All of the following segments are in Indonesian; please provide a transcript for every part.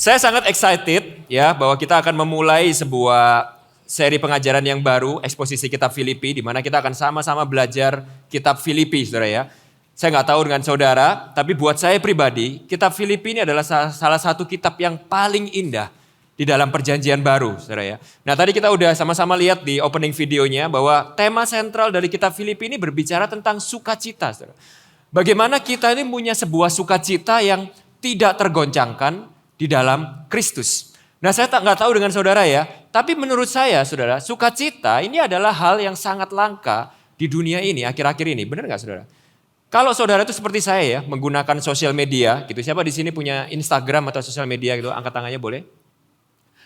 Saya sangat excited ya bahwa kita akan memulai sebuah seri pengajaran yang baru, eksposisi kitab Filipi, di mana kita akan sama-sama belajar kitab Filipi, saudara ya. Saya nggak tahu dengan saudara, tapi buat saya pribadi, kitab Filipi ini adalah salah satu kitab yang paling indah di dalam perjanjian baru, saudara ya. Nah tadi kita udah sama-sama lihat di opening videonya bahwa tema sentral dari kitab Filipi ini berbicara tentang sukacita, saudara. Bagaimana kita ini punya sebuah sukacita yang tidak tergoncangkan di dalam Kristus. Nah saya nggak tahu dengan saudara ya, tapi menurut saya saudara, sukacita ini adalah hal yang sangat langka di dunia ini akhir-akhir ini, benar nggak saudara? Kalau saudara itu seperti saya ya, menggunakan sosial media gitu, siapa di sini punya Instagram atau sosial media gitu, angkat tangannya boleh.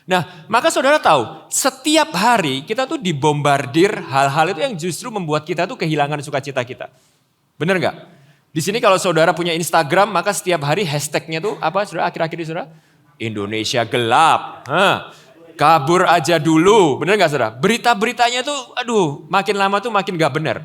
Nah maka saudara tahu, setiap hari kita tuh dibombardir hal-hal itu yang justru membuat kita tuh kehilangan sukacita kita. Benar nggak? Di sini kalau saudara punya Instagram, maka setiap hari hashtagnya tuh apa saudara akhir-akhir ini saudara? Indonesia gelap, kabur aja dulu, benar nggak saudara? Berita-beritanya tuh, aduh, makin lama tuh makin nggak benar.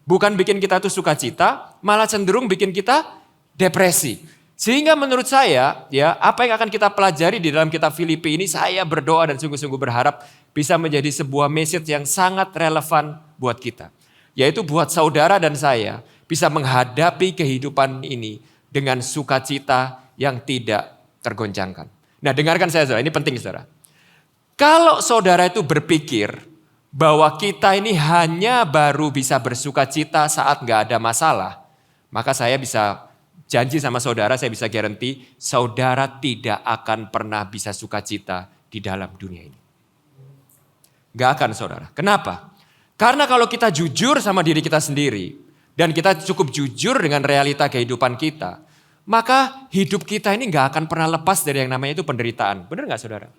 Bukan bikin kita tuh sukacita, malah cenderung bikin kita depresi. Sehingga menurut saya, ya apa yang akan kita pelajari di dalam kitab Filipi ini, saya berdoa dan sungguh-sungguh berharap bisa menjadi sebuah message yang sangat relevan buat kita. Yaitu buat saudara dan saya bisa menghadapi kehidupan ini dengan sukacita yang tidak tergoncangkan. Nah dengarkan saya saudara, ini penting saudara. Kalau saudara itu berpikir bahwa kita ini hanya baru bisa bersukacita saat gak ada masalah, maka saya bisa janji sama saudara, saya bisa garanti saudara tidak akan pernah bisa sukacita di dalam dunia ini. Gak akan saudara. Kenapa? Karena kalau kita jujur sama diri kita sendiri, dan kita cukup jujur dengan realita kehidupan kita, maka hidup kita ini gak akan pernah lepas dari yang namanya itu penderitaan. Benar gak saudara?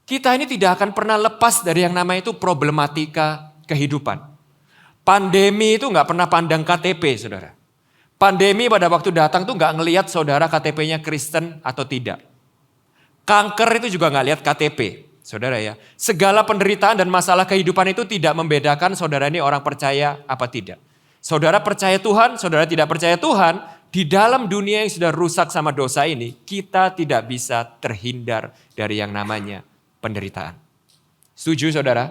Kita ini tidak akan pernah lepas dari yang namanya itu problematika kehidupan. Pandemi itu gak pernah pandang KTP saudara. Pandemi pada waktu datang tuh gak ngelihat saudara KTP-nya Kristen atau tidak. Kanker itu juga gak lihat KTP saudara ya. Segala penderitaan dan masalah kehidupan itu tidak membedakan saudara ini orang percaya apa tidak. Saudara percaya Tuhan, saudara tidak percaya Tuhan, di dalam dunia yang sudah rusak sama dosa ini, kita tidak bisa terhindar dari yang namanya penderitaan. Setuju saudara?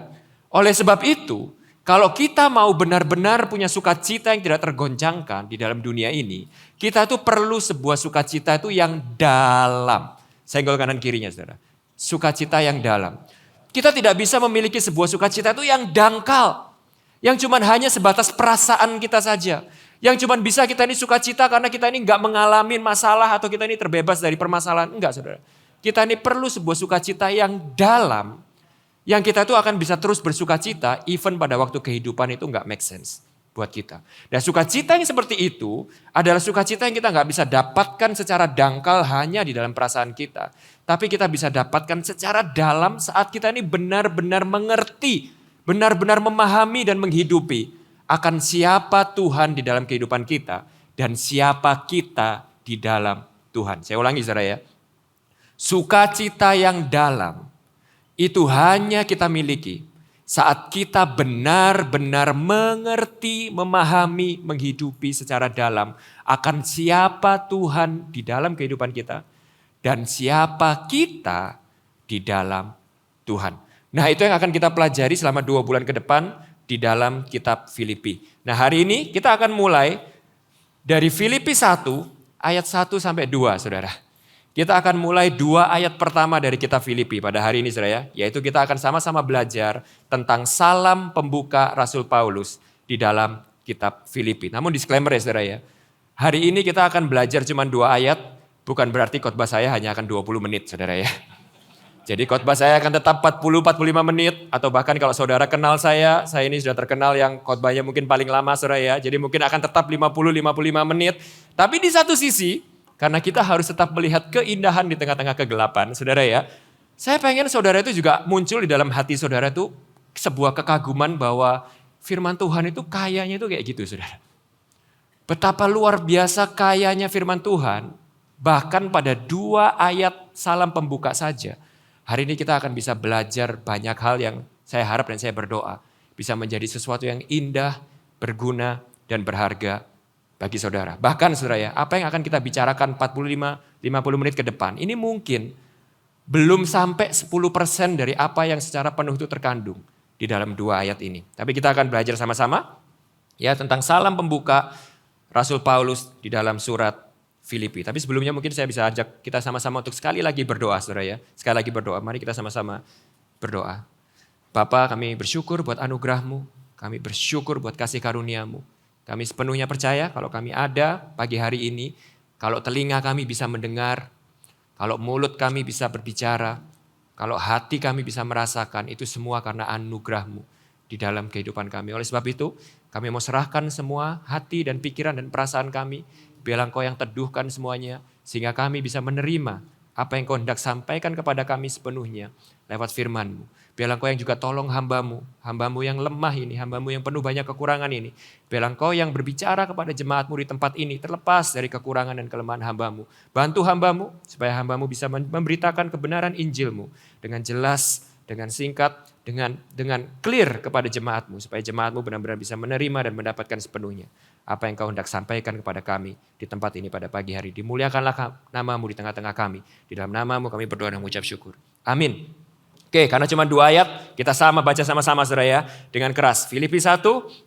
Oleh sebab itu, kalau kita mau benar-benar punya sukacita yang tidak tergoncangkan di dalam dunia ini, kita tuh perlu sebuah sukacita itu yang dalam. Senggol kanan kirinya saudara. Sukacita yang dalam. Kita tidak bisa memiliki sebuah sukacita itu yang dangkal. Yang cuman hanya sebatas perasaan kita saja. Yang cuman bisa kita ini sukacita karena kita ini gak mengalami masalah atau kita ini terbebas dari permasalahan. Enggak saudara. Kita ini perlu sebuah sukacita yang dalam. Yang kita tuh akan bisa terus bersukacita even pada waktu kehidupan itu gak make sense buat kita. Dan sukacita yang seperti itu adalah sukacita yang kita gak bisa dapatkan secara dangkal hanya di dalam perasaan kita. Tapi kita bisa dapatkan secara dalam saat kita ini benar-benar mengerti. Benar-benar memahami dan menghidupi akan siapa Tuhan di dalam kehidupan kita dan siapa kita di dalam Tuhan. Saya ulangi saudara ya. Sukacita yang dalam itu hanya kita miliki saat kita benar-benar mengerti, memahami, menghidupi secara dalam akan siapa Tuhan di dalam kehidupan kita dan siapa kita di dalam Tuhan. Nah itu yang akan kita pelajari selama 2 bulan ke depan di dalam kitab Filipi. Nah hari ini kita akan mulai dari Filipi 1 ayat 1 sampai 2 saudara. Kita akan mulai 2 ayat pertama dari kitab Filipi pada hari ini saudara ya. Yaitu kita akan sama-sama belajar tentang salam pembuka Rasul Paulus di dalam kitab Filipi. Namun disclaimer ya saudara ya. Hari ini kita akan belajar cuma 2 ayat. Bukan berarti khotbah saya hanya akan 20 menit saudara ya. Jadi khotbah saya akan tetap 40-45 menit atau bahkan kalau saudara kenal saya ini sudah terkenal yang khotbahnya mungkin paling lama saudara ya. Jadi mungkin akan tetap 50-55 menit. Tapi di satu sisi karena kita harus tetap melihat keindahan di tengah-tengah kegelapan saudara ya. Saya pengen saudara itu juga muncul di dalam hati saudara itu sebuah kekaguman bahwa firman Tuhan itu kayanya itu kayak gitu saudara. Betapa luar biasa kayanya firman Tuhan bahkan pada 2 ayat salam pembuka saja. Hari ini kita akan bisa belajar banyak hal yang saya harap dan saya berdoa bisa menjadi sesuatu yang indah, berguna, dan berharga bagi saudara. Bahkan saudara ya, apa yang akan kita bicarakan 45-50 menit ke depan, ini mungkin belum sampai 10% dari apa yang secara penuh itu terkandung di dalam 2 ayat ini. Tapi kita akan belajar sama-sama ya tentang salam pembuka Rasul Paulus di dalam surat Filipi. Tapi sebelumnya mungkin saya bisa ajak kita sama-sama untuk sekali lagi berdoa, saudara ya. Sekali lagi berdoa, mari kita sama-sama berdoa. Bapa, kami bersyukur buat anugerah-Mu, kami bersyukur buat kasih karunia-Mu. Kami sepenuhnya percaya kalau kami ada pagi hari ini, kalau telinga kami bisa mendengar, kalau mulut kami bisa berbicara, kalau hati kami bisa merasakan, itu semua karena anugerah-Mu di dalam kehidupan kami. Oleh sebab itu, kami mau serahkan semua hati dan pikiran dan perasaan kami, biarlah Engkau yang teduhkan semuanya, sehingga kami bisa menerima apa yang Kau hendak sampaikan kepada kami sepenuhnya lewat firman-Mu. Biarlah Engkau yang juga tolong hamba-Mu yang lemah ini, hamba-Mu yang penuh banyak kekurangan ini. Biarlah Engkau yang berbicara kepada jemaat-Mu di tempat ini, terlepas dari kekurangan dan kelemahan hamba-Mu. Bantu hamba-Mu, supaya hamba-Mu bisa memberitakan kebenaran Injil-Mu dengan jelas, dengan singkat, dengan clear kepada jemaat-Mu, supaya jemaat-Mu benar-benar bisa menerima dan mendapatkan sepenuhnya apa yang Kau hendak sampaikan kepada kami di tempat ini pada pagi hari. Dimuliakanlah nama-Mu di tengah-tengah kami. Di dalam nama-Mu kami berdoa dan mengucap syukur. Amin. Oke, karena cuma 2 ayat, kita baca sama-sama saudara ya, dengan keras. Filipi 1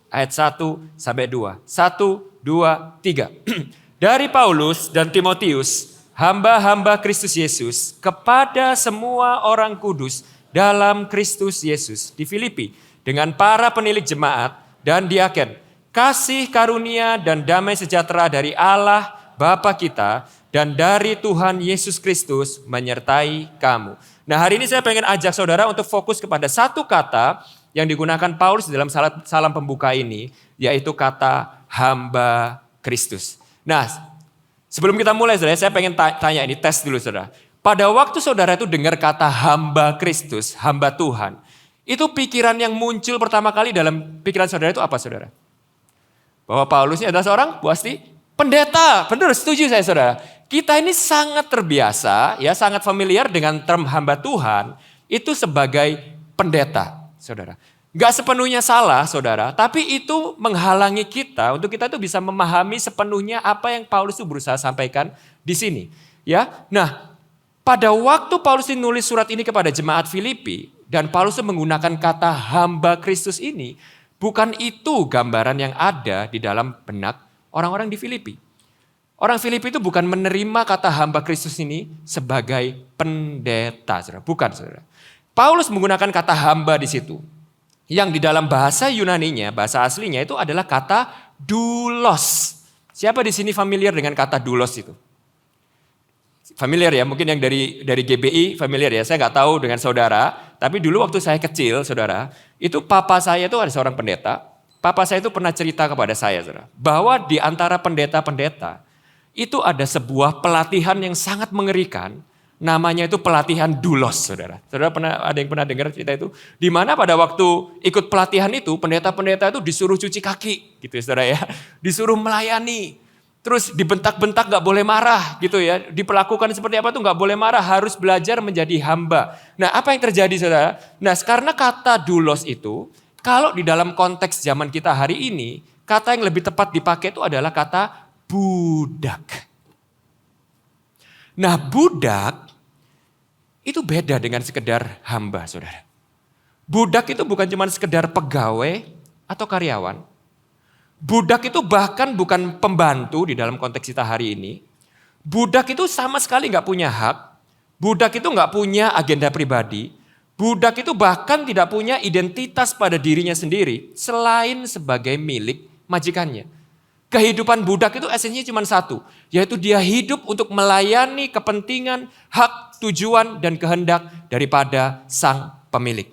ayat 1 sampai 2. 1, 2, 3. Dari Paulus dan Timotius, hamba-hamba Kristus Yesus, kepada semua orang kudus dalam Kristus Yesus di Filipi, dengan para penilik jemaat dan diaken, kasih karunia dan damai sejahtera dari Allah Bapa kita dan dari Tuhan Yesus Kristus menyertai kamu. Nah, hari ini saya pengen ajak saudara untuk fokus kepada satu kata yang digunakan Paulus dalam salam pembuka ini, yaitu kata hamba Kristus. Nah, sebelum kita mulai saudara, saya pengen tanya ini, tes dulu saudara. Pada waktu saudara itu dengar kata hamba Kristus, hamba Tuhan, itu pikiran yang muncul pertama kali dalam pikiran saudara itu apa saudara? Bahwa Paulus ini adalah seorang pasti pendeta. Benar, setuju saya saudara. Kita ini sangat terbiasa, ya sangat familiar dengan term hamba Tuhan itu sebagai pendeta, saudara. Gak sepenuhnya salah, saudara, tapi itu menghalangi kita untuk kita tuh bisa memahami sepenuhnya apa yang Paulus itu berusaha sampaikan di sini. Ya, nah pada waktu Paulus nulis surat ini kepada jemaat Filipi dan Paulus menggunakan kata hamba Kristus ini, bukan itu gambaran yang ada di dalam benak orang-orang di Filipi. Orang Filipi itu bukan menerima kata hamba Kristus ini sebagai pendeta, saudara. Bukan, saudara. Paulus menggunakan kata hamba di situ. Yang di dalam bahasa Yunaninya, bahasa aslinya itu adalah kata doulos. Siapa di sini familiar dengan kata doulos itu? Familiar ya, mungkin yang dari GBI familiar ya. Saya nggak tahu dengan saudara, tapi dulu waktu saya kecil, saudara, itu papa saya itu ada seorang pendeta. Papa saya itu pernah cerita kepada saya, saudara, bahwa di antara pendeta-pendeta itu ada sebuah pelatihan yang sangat mengerikan, namanya itu pelatihan doulos, saudara. Saudara ada yang pernah dengar cerita itu? Di mana pada waktu ikut pelatihan itu, pendeta-pendeta itu disuruh cuci kaki, gitu ya, saudara ya, disuruh melayani. Terus dibentak-bentak gak boleh marah gitu ya. Diperlakukan seperti apa tuh gak boleh marah. Harus belajar menjadi hamba. Nah apa yang terjadi saudara? Nah karena kata doulos itu, kalau di dalam konteks zaman kita hari ini, kata yang lebih tepat dipakai itu adalah kata budak. Nah budak itu beda dengan sekedar hamba saudara. Budak itu bukan cuma sekedar pegawai atau karyawan. Budak itu bahkan bukan pembantu di dalam konteks kita hari ini. Budak itu sama sekali gak punya hak. Budak itu gak punya agenda pribadi. Budak itu bahkan tidak punya identitas pada dirinya sendiri selain sebagai milik majikannya. Kehidupan budak itu esensinya cuma satu, yaitu dia hidup untuk melayani kepentingan, hak, tujuan, dan kehendak daripada sang pemilik.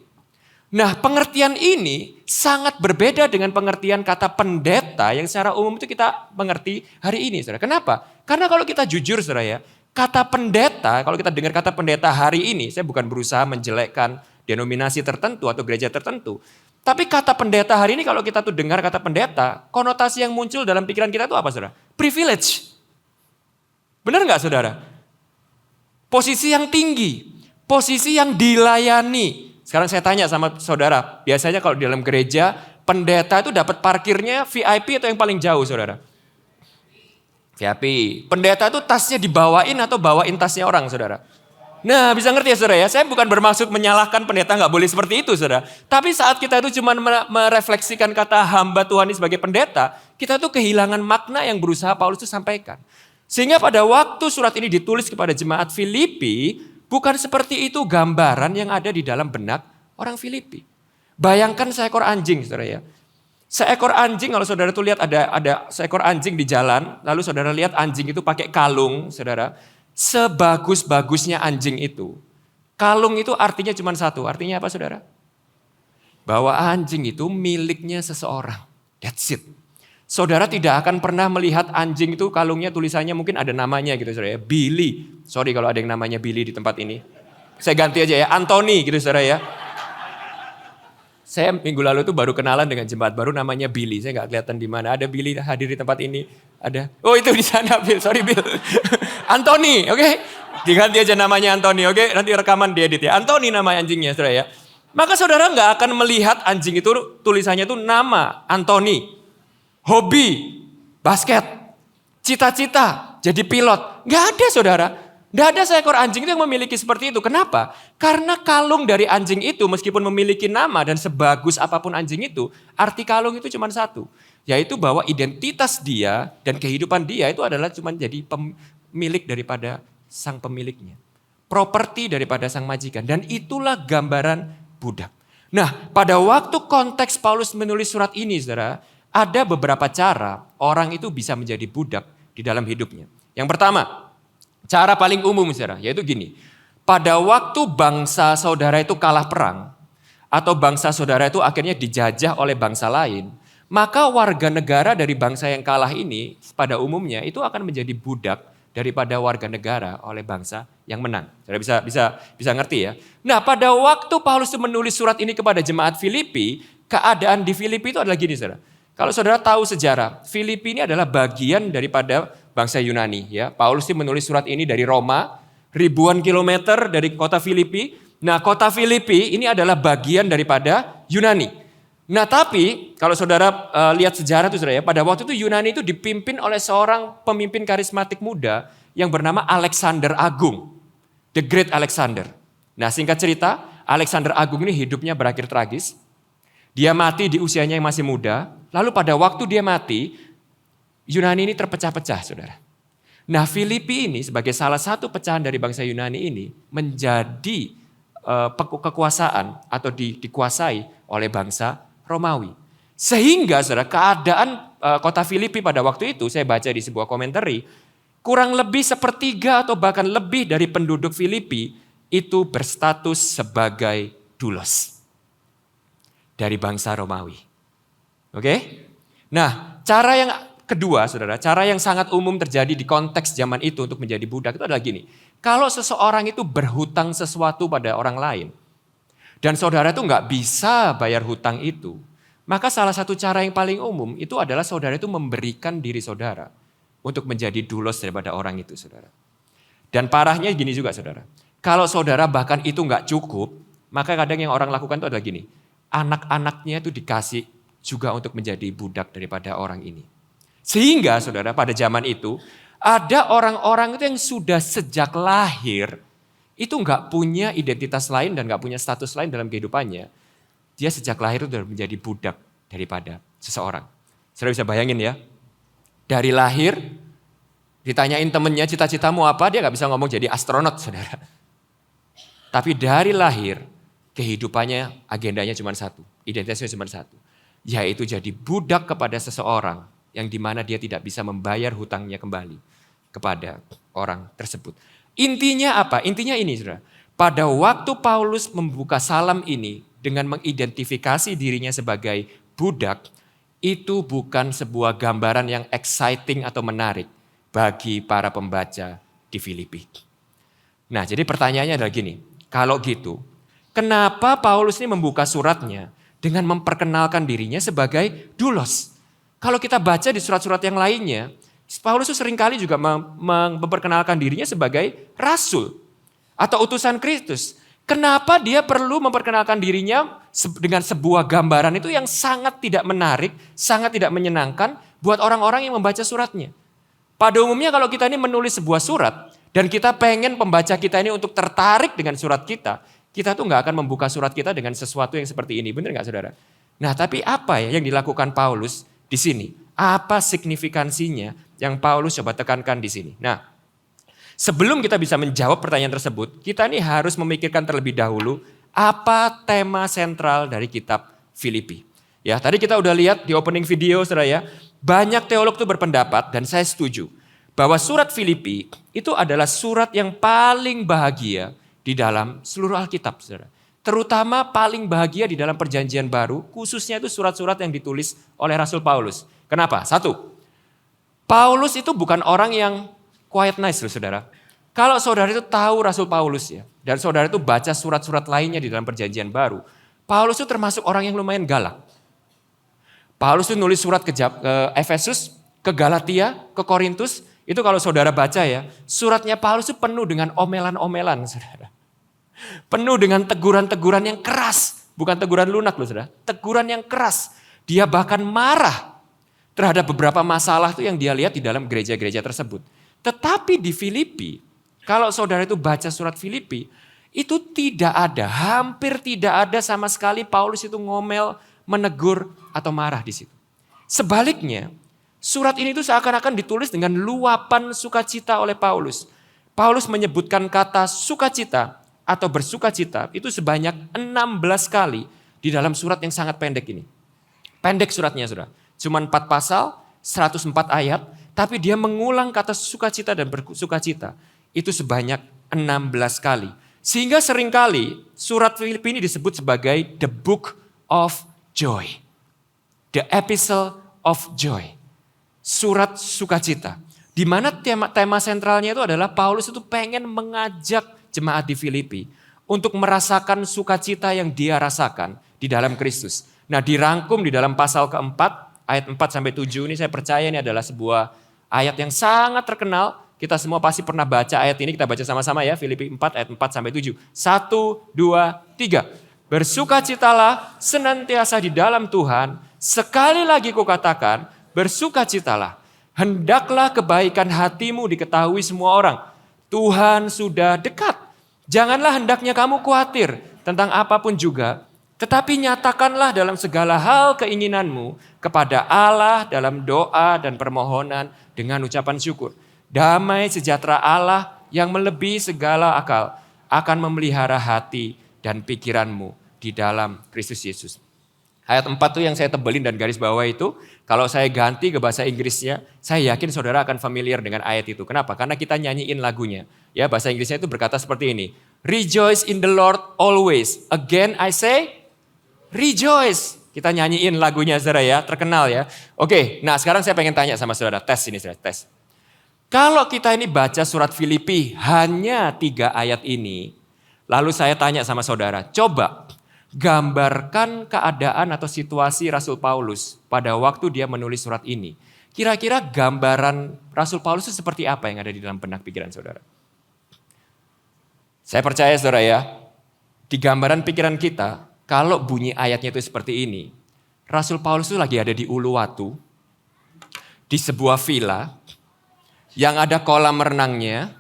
Nah pengertian ini sangat berbeda dengan pengertian kata pendeta yang secara umum itu kita mengerti hari ini. Saudara. Kenapa? Karena kalau kita jujur saudara ya, kata pendeta, kalau kita dengar kata pendeta hari ini, saya bukan berusaha menjelekkan denominasi tertentu atau gereja tertentu. Tapi kata pendeta hari ini kalau kita tuh dengar kata pendeta, konotasi yang muncul dalam pikiran kita itu apa saudara? Privilege. Benar nggak saudara? Posisi yang tinggi, posisi yang dilayani. Sekarang saya tanya sama saudara, biasanya kalau di dalam gereja, pendeta itu dapat parkirnya VIP atau yang paling jauh saudara? VIP. Pendeta itu tasnya dibawain atau bawain tasnya orang saudara? Nah, bisa ngerti ya saudara ya, saya bukan bermaksud menyalahkan pendeta, nggak boleh seperti itu saudara. Tapi saat kita itu cuma merefleksikan kata hamba Tuhan ini sebagai pendeta, kita tuh kehilangan makna yang berusaha Paulus itu sampaikan. Sehingga pada waktu surat ini ditulis kepada jemaat Filipi, bukan seperti itu gambaran yang ada di dalam benak orang Filipi. Bayangkan seekor anjing saudara ya. Seekor anjing, kalau saudara tuh lihat ada seekor anjing di jalan, lalu saudara lihat anjing itu pakai kalung saudara. Sebagus-bagusnya anjing itu, kalung itu artinya cuma satu. Artinya apa saudara? Bahwa anjing itu miliknya seseorang. That's it. Saudara tidak akan pernah melihat anjing itu kalungnya tulisannya mungkin ada namanya gitu saudara ya. Billy. Sorry kalau ada yang namanya Billy di tempat ini. Saya ganti aja ya, Anthony gitu saudara ya. Saya minggu lalu tuh baru kenalan dengan jemaat baru namanya Billy. Saya nggak kelihatan di mana. Ada Billy hadir di tempat ini. Ada. Oh itu di sana Bill. Sorry Bill. Anthony, oke? Diganti aja namanya Anthony, oke? Nanti rekaman diedit ya. Anthony nama anjingnya, saudara ya. Maka saudara nggak akan melihat anjing itu tulisannya itu nama Anthony, hobi, basket, cita-cita, jadi pilot. Nggak ada saudara. Nggak ada seekor anjing itu yang memiliki seperti itu. Kenapa? Karena kalung dari anjing itu meskipun memiliki nama dan sebagus apapun anjing itu, arti kalung itu cuma satu. Yaitu bahwa identitas dia dan kehidupan dia itu adalah cuma jadi pemilik daripada sang pemiliknya. Properti daripada sang majikan. Dan itulah gambaran budak. Nah pada waktu konteks Paulus menulis surat ini saudara, ada beberapa cara orang itu bisa menjadi budak di dalam hidupnya. Yang pertama, cara paling umum saudara, yaitu gini. Pada waktu bangsa saudara itu kalah perang, atau bangsa saudara itu akhirnya dijajah oleh bangsa lain, maka warga negara dari bangsa yang kalah ini pada umumnya itu akan menjadi budak daripada warga negara oleh bangsa yang menang. Saudara bisa ngerti ya. Nah pada waktu Paulus menulis surat ini kepada jemaat Filipi, keadaan di Filipi itu adalah gini saudara. Kalau saudara tahu sejarah, Filipi ini adalah bagian daripada bangsa Yunani. Ya, Paulus menulis surat ini dari Roma, ribuan kilometer dari kota Filipi. Nah kota Filipi ini adalah bagian daripada Yunani. Nah tapi kalau saudara lihat sejarah itu saudara ya, pada waktu itu Yunani itu dipimpin oleh seorang pemimpin karismatik muda yang bernama Alexander Agung. The Great Alexander. Nah singkat cerita, Alexander Agung ini hidupnya berakhir tragis. Dia mati di usianya yang masih muda. Lalu pada waktu dia mati, Yunani ini terpecah-pecah saudara. Nah Filipi ini sebagai salah satu pecahan dari bangsa Yunani ini menjadi kekuasaan atau dikuasai oleh bangsa Romawi. Sehingga saudara keadaan kota Filipi pada waktu itu, saya baca di sebuah komentari, kurang lebih sepertiga atau bahkan lebih dari penduduk Filipi itu berstatus sebagai dulos dari bangsa Romawi. Oke? Nah, cara yang kedua saudara, cara yang sangat umum terjadi di konteks zaman itu untuk menjadi budak itu adalah gini. Kalau seseorang itu berhutang sesuatu pada orang lain, dan saudara itu nggak bisa bayar hutang itu, maka salah satu cara yang paling umum itu adalah saudara itu memberikan diri saudara untuk menjadi dulos daripada orang itu saudara. Dan parahnya gini juga saudara, kalau saudara bahkan itu nggak cukup, maka kadang yang orang lakukan itu adalah gini, anak-anaknya itu dikasih juga untuk menjadi budak daripada orang ini. Sehingga saudara pada zaman itu ada orang-orang itu yang sudah sejak lahir itu nggak punya identitas lain dan nggak punya status lain dalam kehidupannya. Dia sejak lahir itu sudah menjadi budak daripada seseorang. Saudara bisa bayangin ya, dari lahir ditanyain temennya cita-citamu apa, dia nggak bisa ngomong jadi astronot saudara. Tapi dari lahir kehidupannya agendanya cuma satu, identitasnya cuma satu, yaitu jadi budak kepada seseorang yang dimana dia tidak bisa membayar hutangnya kembali kepada orang tersebut. Intinya apa? Intinya ini saudara. Pada waktu Paulus membuka salam ini dengan mengidentifikasi dirinya sebagai budak, itu bukan sebuah gambaran yang exciting atau menarik bagi para pembaca di Filipi. Nah jadi pertanyaannya adalah gini, kalau gitu kenapa Paulus ini membuka suratnya dengan memperkenalkan dirinya sebagai dulos? Kalau kita baca di surat-surat yang lainnya, Paulus itu seringkali juga memperkenalkan dirinya sebagai rasul atau utusan Kristus. Kenapa dia perlu memperkenalkan dirinya dengan sebuah gambaran itu yang sangat tidak menarik, sangat tidak menyenangkan buat orang-orang yang membaca suratnya. Pada umumnya kalau kita ini menulis sebuah surat Dan kita pengen pembaca kita ini untuk tertarik dengan surat kita tuh nggak akan membuka surat kita dengan sesuatu yang seperti ini. Benar nggak saudara? Nah tapi apa ya yang dilakukan Paulus di sini? Apa signifikansinya yang Paulus coba tekankan di sini? Nah sebelum kita bisa menjawab pertanyaan tersebut, kita ini harus memikirkan terlebih dahulu apa tema sentral dari kitab Filipi. Ya, tadi kita udah lihat di opening video saudara ya, banyak teolog tuh berpendapat dan saya setuju bahwa surat Filipi itu adalah surat yang paling bahagia di dalam seluruh Alkitab, saudara. Terutama paling bahagia di dalam perjanjian baru, khususnya itu surat-surat yang ditulis oleh Rasul Paulus. Kenapa? Satu, Paulus itu bukan orang yang quiet nice loh saudara. Kalau saudara itu tahu Rasul Paulus ya, dan saudara itu baca surat-surat lainnya di dalam perjanjian baru, Paulus itu termasuk orang yang lumayan galak. Paulus itu nulis surat ke Efesus, ke Galatia, ke Korintus, itu kalau saudara baca ya, suratnya Paulus itu penuh dengan omelan-omelan saudara. Penuh dengan teguran-teguran yang keras. Bukan teguran lunak loh saudara. Teguran yang keras. Dia bahkan marah terhadap beberapa masalah itu yang dia lihat di dalam gereja-gereja tersebut. Tetapi di Filipi, kalau saudara itu baca surat Filipi, itu tidak ada, hampir tidak ada sama sekali Paulus itu ngomel, menegur atau marah di situ. Sebaliknya, surat ini tuh seakan-akan ditulis dengan luapan sukacita oleh Paulus. Paulus menyebutkan kata sukacita atau bersukacita itu sebanyak 16 kali di dalam surat yang sangat pendek ini. Pendek suratnya saudara, cuma 4 pasal, 104 ayat, tapi dia mengulang kata sukacita dan bersukacita itu sebanyak 16 kali. Sehingga seringkali surat Filipi ini disebut sebagai the book of joy. The epistle of joy. Surat sukacita. Di mana tema sentralnya itu adalah Paulus itu pengen mengajak jemaat di Filipi untuk merasakan sukacita yang dia rasakan di dalam Kristus. Nah, dirangkum di dalam pasal keempat, ayat 4 sampai 7 ini saya percaya ini adalah sebuah ayat yang sangat terkenal. Kita semua pasti pernah baca ayat ini, kita baca sama-sama ya, Filipi 4 ayat 4 sampai 7. 1, 2, 3. Bersukacitalah senantiasa di dalam Tuhan. Sekali lagi kukatakan, bersukacitalah. Hendaklah kebaikan hatimu diketahui semua orang. Tuhan sudah dekat. Janganlah hendaknya kamu khawatir tentang apapun juga. Tetapi nyatakanlah dalam segala hal keinginanmu kepada Allah dalam doa dan permohonan dengan ucapan syukur. Damai sejahtera Allah yang melebihi segala akal akan memelihara hati dan pikiranmu di dalam Kristus Yesus. Ayat 4 itu yang saya tebelin dan garis bawah itu, kalau saya ganti ke bahasa Inggrisnya, saya yakin saudara akan familiar dengan ayat itu. Kenapa? Karena kita nyanyiin lagunya. Ya, bahasa Inggrisnya itu berkata seperti ini. Rejoice in the Lord always. Again I say, rejoice. Kita nyanyiin lagunya saudara ya, terkenal ya. Oke, nah sekarang saya pengen tanya sama saudara, tes ini saudara, tes. Kalau kita ini baca surat Filipi hanya 3 ayat ini, lalu saya tanya sama saudara, coba gambarkan keadaan atau situasi Rasul Paulus pada waktu dia menulis surat ini. Kira-kira gambaran Rasul Paulus itu seperti apa yang ada di dalam benak pikiran saudara? Saya percaya saudara ya, di gambaran pikiran kita, kalau bunyi ayatnya itu seperti ini, Rasul Paulus itu lagi ada di Uluwatu, di sebuah villa, yang ada kolam renangnya,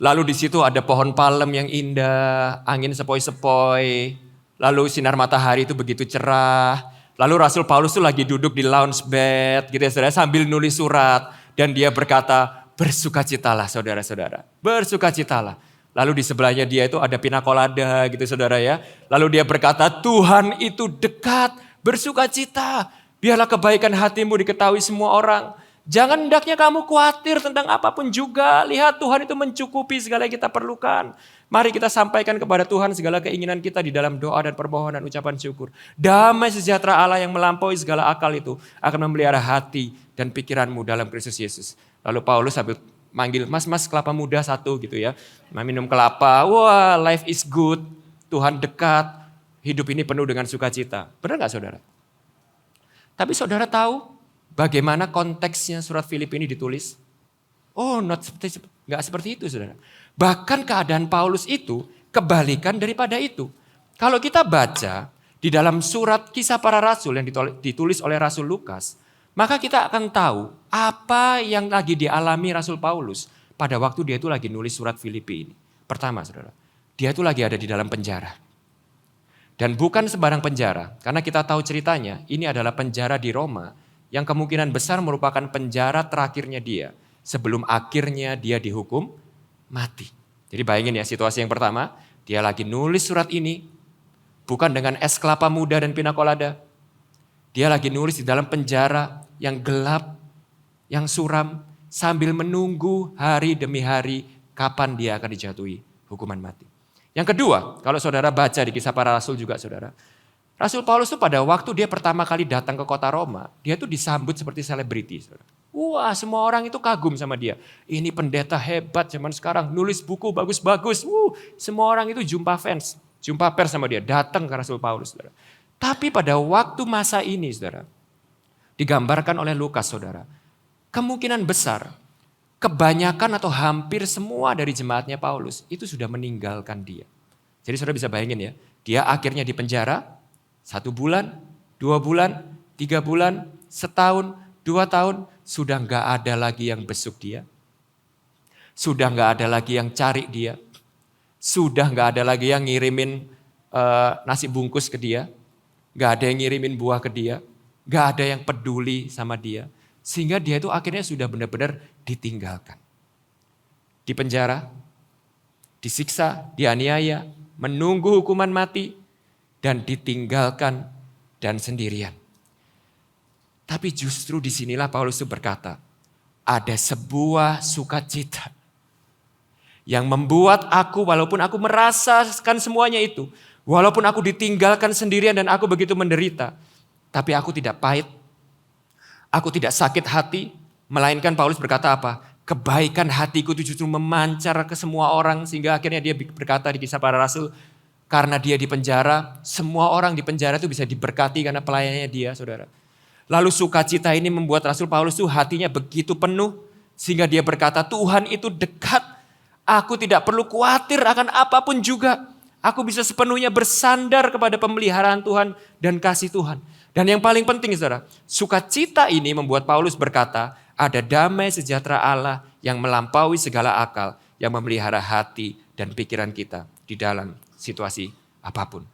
lalu di situ ada pohon palem yang indah, angin sepoi-sepoi, lalu sinar matahari itu begitu cerah. Lalu Rasul Paulus itu lagi duduk di lounge bed gitu ya saudara sambil nulis surat. Dan dia berkata, bersukacitalah saudara-saudara, bersukacitalah. Lalu di sebelahnya dia itu ada pina colada gitu saudara ya. Lalu dia berkata, Tuhan itu dekat, bersukacita. Biarlah kebaikan hatimu diketahui semua orang. Jangan hendaknya kamu khawatir tentang apapun juga. Lihat Tuhan itu mencukupi segala yang kita perlukan. Mari kita sampaikan kepada Tuhan segala keinginan kita di dalam doa dan permohonan ucapan syukur. Damai sejahtera Allah yang melampaui segala akal itu akan memelihara hati dan pikiranmu dalam Kristus Yesus. Lalu Paulus sambil manggil, mas kelapa muda satu gitu ya. Minum kelapa, wah life is good. Tuhan dekat, hidup ini penuh dengan sukacita. Benar gak saudara? Tapi saudara tahu bagaimana konteksnya surat Filipi ini ditulis? Oh, nggak seperti itu saudara. Bahkan keadaan Paulus itu kebalikan daripada itu. Kalau kita baca di dalam surat Kisah Para Rasul yang ditulis oleh Rasul Lukas, maka kita akan tahu apa yang lagi dialami Rasul Paulus pada waktu dia itu lagi nulis surat Filipi ini. Pertama saudara, dia itu lagi ada di dalam penjara. Dan bukan sembarang penjara, karena kita tahu ceritanya, ini adalah penjara di Roma yang kemungkinan besar merupakan penjara terakhirnya dia sebelum akhirnya dia dihukum mati. Jadi bayangin ya situasi yang pertama, dia lagi nulis surat ini bukan dengan es kelapa muda dan pina colada. Dia lagi nulis di dalam penjara yang gelap, yang suram, sambil menunggu hari demi hari kapan dia akan dijatuhi hukuman mati. Yang kedua, kalau saudara baca di Kisah Para Rasul juga saudara, Rasul Paulus itu pada waktu dia pertama kali datang ke kota Roma, dia itu disambut seperti selebriti. Wah, semua orang itu kagum sama dia. Ini pendeta hebat zaman sekarang, nulis buku bagus-bagus. Semua orang itu jumpa pers sama dia, datang ke Rasul Paulus. Saudara. Tapi pada waktu masa ini saudara, digambarkan oleh Lukas saudara, kemungkinan besar kebanyakan atau hampir semua dari jemaatnya Paulus itu sudah meninggalkan dia. Jadi saudara bisa bayangin ya, dia akhirnya di penjara 1 bulan, 2 bulan, 3 bulan, setahun, 2 tahun, sudah gak ada lagi yang besuk dia. Sudah gak ada lagi yang cari dia. Sudah gak ada lagi yang ngirimin nasi bungkus ke dia. Gak ada yang ngirimin buah ke dia. Gak ada yang peduli sama dia. Sehingga dia itu akhirnya sudah benar-benar ditinggalkan. Di penjara, disiksa, dianiaya, menunggu hukuman mati, dan ditinggalkan dan sendirian. Tapi justru disinilah Paulus itu berkata, ada sebuah sukacita yang membuat aku, walaupun aku merasakan semuanya itu, walaupun aku ditinggalkan sendirian dan aku begitu menderita, tapi aku tidak pahit, aku tidak sakit hati, melainkan Paulus berkata apa? Kebaikan hatiku itu justru memancar ke semua orang, sehingga akhirnya dia berkata di Kisah Para Rasul, karena dia di penjara, semua orang di penjara itu bisa diberkati karena pelayanannya dia, saudara. Lalu sukacita ini membuat Rasul Paulus itu hatinya begitu penuh, sehingga dia berkata, Tuhan itu dekat, aku tidak perlu khawatir akan apapun juga. Aku bisa sepenuhnya bersandar kepada pemeliharaan Tuhan dan kasih Tuhan. Dan yang paling penting saudara, sukacita ini membuat Paulus berkata, ada damai sejahtera Allah yang melampaui segala akal, yang memelihara hati dan pikiran kita di dalam situasi apapun.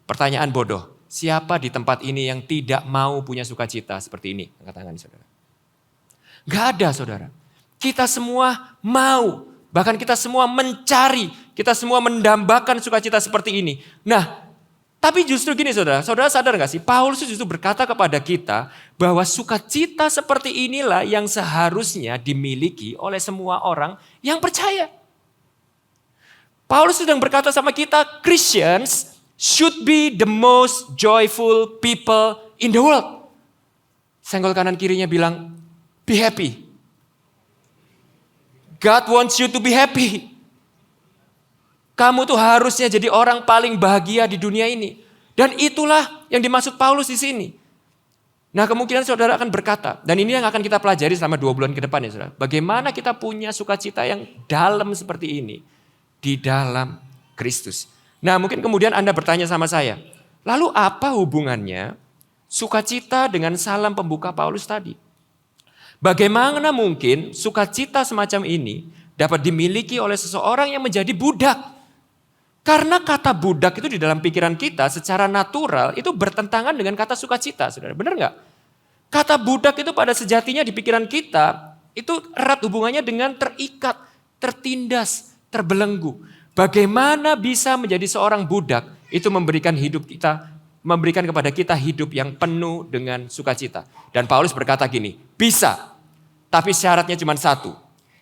Pertanyaan bodoh, siapa di tempat ini yang tidak mau punya sukacita seperti ini? Angkat tangan saudara. Gak ada saudara. Kita semua mau, bahkan kita semua mencari, kita semua mendambakan sukacita seperti ini. Nah, tapi justru gini saudara, saudara sadar gak sih? Paulus justru berkata kepada kita bahwa sukacita seperti inilah yang seharusnya dimiliki oleh semua orang yang percaya. Paulus sedang berkata sama kita, Christians should be the most joyful people in the world. Senggol kanan kirinya bilang, be happy. God wants you to be happy. Kamu tuh harusnya jadi orang paling bahagia di dunia ini. Dan itulah yang dimaksud Paulus di sini. Nah kemungkinan saudara akan berkata, dan ini yang akan kita pelajari selama 2 bulan ke depan ya saudara. Bagaimana kita punya sukacita yang dalam seperti ini. Di dalam Kristus. Nah mungkin kemudian Anda bertanya sama saya, lalu apa hubungannya sukacita dengan salam pembuka Paulus tadi? Bagaimana mungkin sukacita semacam ini dapat dimiliki oleh seseorang yang menjadi budak? Karena kata budak itu di dalam pikiran kita secara natural itu bertentangan dengan kata sukacita. Saudara, benar nggak? Kata budak itu pada sejatinya di pikiran kita itu erat hubungannya dengan terikat, tertindas, terbelenggu. Bagaimana bisa menjadi seorang budak itu memberikan kepada kita hidup yang penuh dengan sukacita. Dan Paulus berkata gini, bisa, tapi syaratnya cuma satu,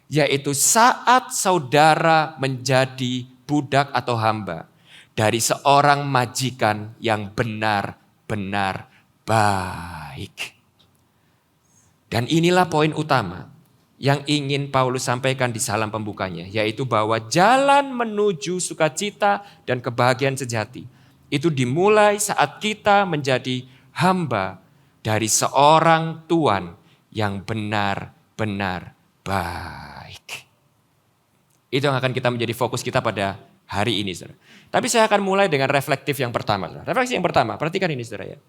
yaitu saat saudara menjadi budak atau hamba dari seorang majikan yang benar-benar baik. Dan inilah poin utama yang ingin Paulus sampaikan di salam pembukanya, yaitu bahwa jalan menuju sukacita dan kebahagiaan sejati itu dimulai saat kita menjadi hamba dari seorang Tuhan yang benar-benar baik. Itu yang akan kita menjadi fokus kita pada hari ini, saudara. Tapi saya akan mulai dengan reflektif yang pertama. Saudara. Refleksi yang pertama, perhatikan ini saudara ya.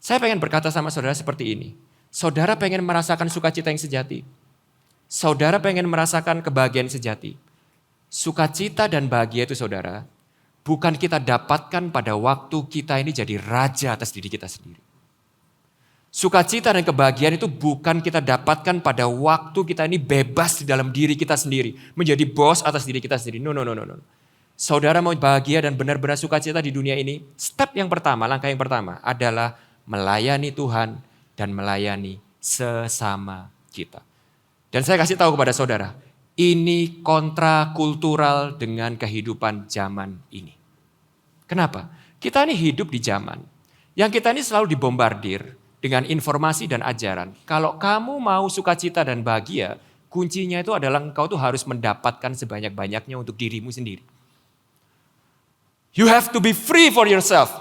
Saya pengen berkata sama saudara seperti ini. Saudara pengen merasakan sukacita yang sejati. Saudara pengen merasakan kebahagiaan sejati. Sukacita dan bahagia itu saudara, bukan kita dapatkan pada waktu kita ini jadi raja atas diri kita sendiri. Sukacita dan kebahagiaan itu bukan kita dapatkan pada waktu kita ini bebas di dalam diri kita sendiri. Menjadi bos atas diri kita sendiri. No. Saudara mau bahagia dan benar-benar sukacita di dunia ini, step yang pertama, langkah yang pertama adalah melayani Tuhan dan melayani sesama kita. Dan saya kasih tahu kepada saudara, ini kontrakultural dengan kehidupan zaman ini. Kenapa? Kita ini hidup di zaman yang kita ini selalu dibombardir dengan informasi dan ajaran. Kalau kamu mau sukacita dan bahagia, kuncinya itu adalah engkau tuh harus mendapatkan sebanyak-banyaknya untuk dirimu sendiri. You have to be free for yourself.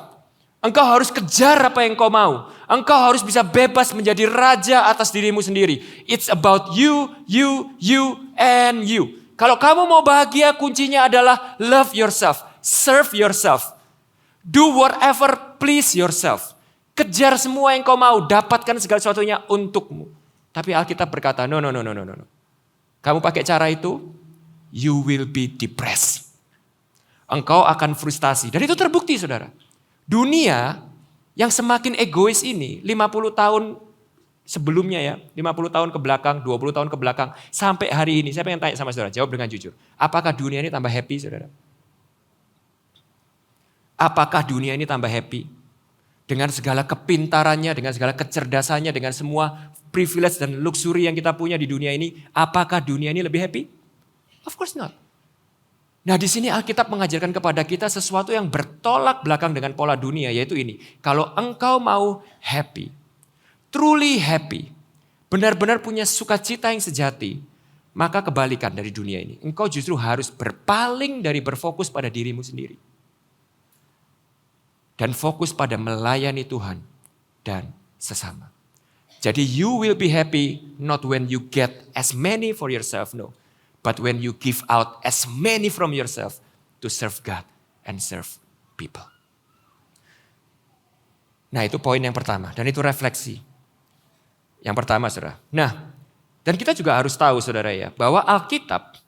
Engkau harus kejar apa yang kau mau. Engkau harus bisa bebas menjadi raja atas dirimu sendiri. It's about you, and you. Kalau kamu mau bahagia, kuncinya adalah love yourself, serve yourself, do whatever please yourself. Kejar semua yang kau mau, dapatkan segala sesuatunya untukmu. Tapi Alkitab berkata, no. Kamu pakai cara itu, you will be depressed. Engkau akan frustasi. Dan itu terbukti saudara. Dunia yang semakin egois ini 50 tahun sebelumnya ya, 50 tahun ke belakang, 20 tahun ke belakang, sampai hari ini. Saya pengen tanya sama saudara, jawab dengan jujur. Apakah dunia ini tambah happy saudara? Apakah dunia ini tambah happy? Dengan segala kepintarannya, dengan segala kecerdasannya, dengan semua privilege dan luxury yang kita punya di dunia ini, apakah dunia ini lebih happy? Of course not. Nah di sini Alkitab mengajarkan kepada kita sesuatu yang bertolak belakang dengan pola dunia, yaitu ini. Kalau engkau mau happy, truly happy, benar-benar punya sukacita yang sejati, maka kebalikan dari dunia ini. Engkau justru harus berpaling dari berfokus pada dirimu sendiri. Dan fokus pada melayani Tuhan dan sesama. Jadi you will be happy not when you get as many for yourself, no. But when you give out as many from yourself to serve God and serve people. Nah itu poin yang pertama dan itu refleksi. Yang pertama saudara. Nah dan kita juga harus tahu saudara ya bahwa Alkitab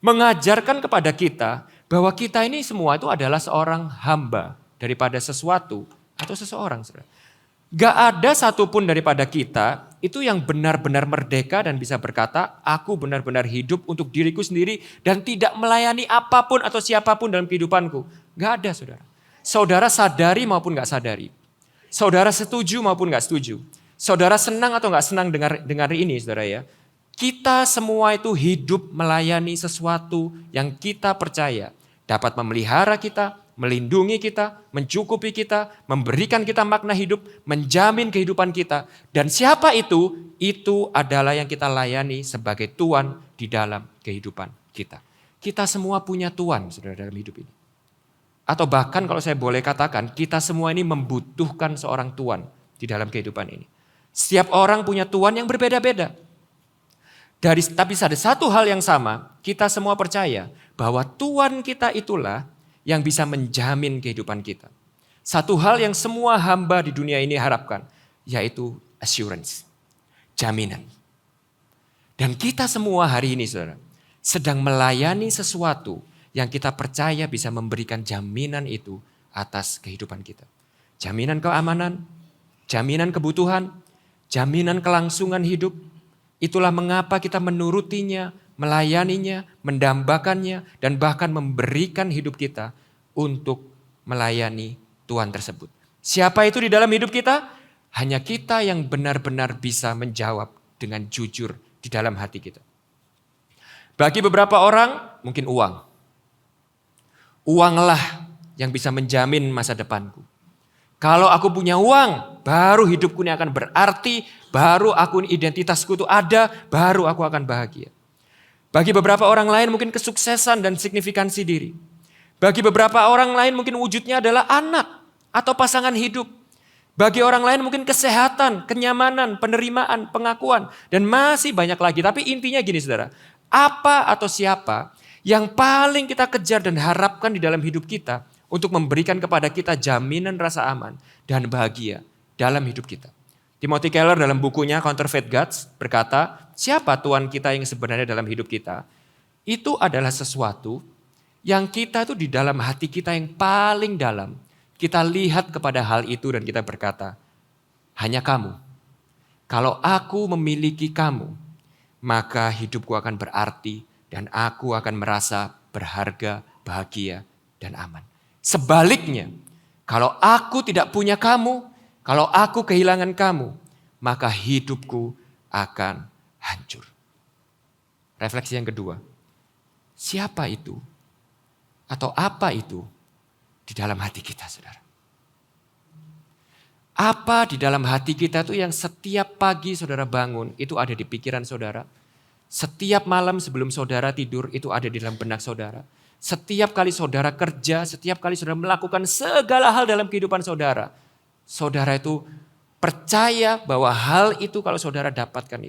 mengajarkan kepada kita bahwa kita ini semua itu adalah seorang hamba daripada sesuatu atau seseorang saudara. Gak ada satupun daripada kita itu yang benar-benar merdeka dan bisa berkata, aku benar-benar hidup untuk diriku sendiri dan tidak melayani apapun atau siapapun dalam kehidupanku. Gak ada saudara. Saudara sadari maupun gak sadari. Saudara setuju maupun gak setuju. Saudara senang atau gak senang dengar ini saudara ya. Kita semua itu hidup melayani sesuatu yang kita percaya dapat memelihara kita, melindungi kita, mencukupi kita, memberikan kita makna hidup, menjamin kehidupan kita. Dan siapa itu? Itu adalah yang kita layani sebagai Tuhan di dalam kehidupan kita. Kita semua punya Tuhan saudara dalam hidup ini. Atau bahkan kalau saya boleh katakan, kita semua ini membutuhkan seorang Tuhan di dalam kehidupan ini. Setiap orang punya Tuhan yang berbeda-beda. Tapi ada satu hal yang sama, kita semua percaya bahwa Tuhan kita itulah yang bisa menjamin kehidupan kita. Satu hal yang semua hamba di dunia ini harapkan, yaitu assurance, jaminan. Dan kita semua hari ini saudara, sedang melayani sesuatu yang kita percaya bisa memberikan jaminan itu atas kehidupan kita. Jaminan keamanan, jaminan kebutuhan, jaminan kelangsungan hidup. Itulah mengapa kita menurutinya, melayaninya, mendambakannya, dan bahkan memberikan hidup kita untuk melayani Tuhan tersebut. Siapa itu di dalam hidup kita? Hanya kita yang benar-benar bisa menjawab dengan jujur di dalam hati kita. Bagi beberapa orang, mungkin uang. Uanglah yang bisa menjamin masa depanku. Kalau aku punya uang, baru hidupku ini akan berarti, baru identitasku itu ada, baru aku akan bahagia. Bagi beberapa orang lain mungkin kesuksesan dan signifikansi diri. Bagi beberapa orang lain mungkin wujudnya adalah anak atau pasangan hidup. Bagi orang lain mungkin kesehatan, kenyamanan, penerimaan, pengakuan, dan masih banyak lagi. Tapi intinya gini saudara, apa atau siapa yang paling kita kejar dan harapkan di dalam hidup kita untuk memberikan kepada kita jaminan rasa aman dan bahagia dalam hidup kita. Timothy Keller dalam bukunya Counterfeit Gods berkata, siapa Tuhan kita yang sebenarnya dalam hidup kita? Itu adalah sesuatu yang kita tuh di dalam hati kita yang paling dalam. Kita lihat kepada hal itu dan kita berkata, hanya kamu. Kalau aku memiliki kamu, maka hidupku akan berarti dan aku akan merasa berharga, bahagia, dan aman. Sebaliknya, kalau aku tidak punya kamu, kalau aku kehilangan kamu, maka hidupku akan hancur. Refleksi yang kedua, siapa itu? Atau apa itu di dalam hati kita, saudara? Apa di dalam hati kita tuh yang setiap pagi saudara bangun itu ada di pikiran saudara. Setiap malam sebelum saudara tidur itu ada di dalam benak saudara. Setiap kali saudara kerja, setiap kali saudara melakukan segala hal dalam kehidupan saudara. Saudara itu percaya bahwa hal itu kalau saudara dapatkan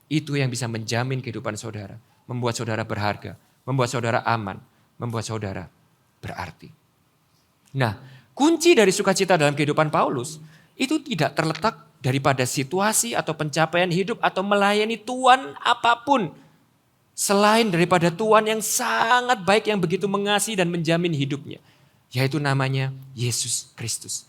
itu yang bisa menjamin kehidupan saudara. Membuat saudara berharga, membuat saudara aman, membuat saudara berarti. Nah, kunci dari sukacita dalam kehidupan Paulus itu tidak terletak daripada situasi atau pencapaian hidup atau melayani Tuhan apapun. Selain daripada Tuhan yang sangat baik yang begitu mengasihi dan menjamin hidupnya. Yaitu namanya Yesus Kristus.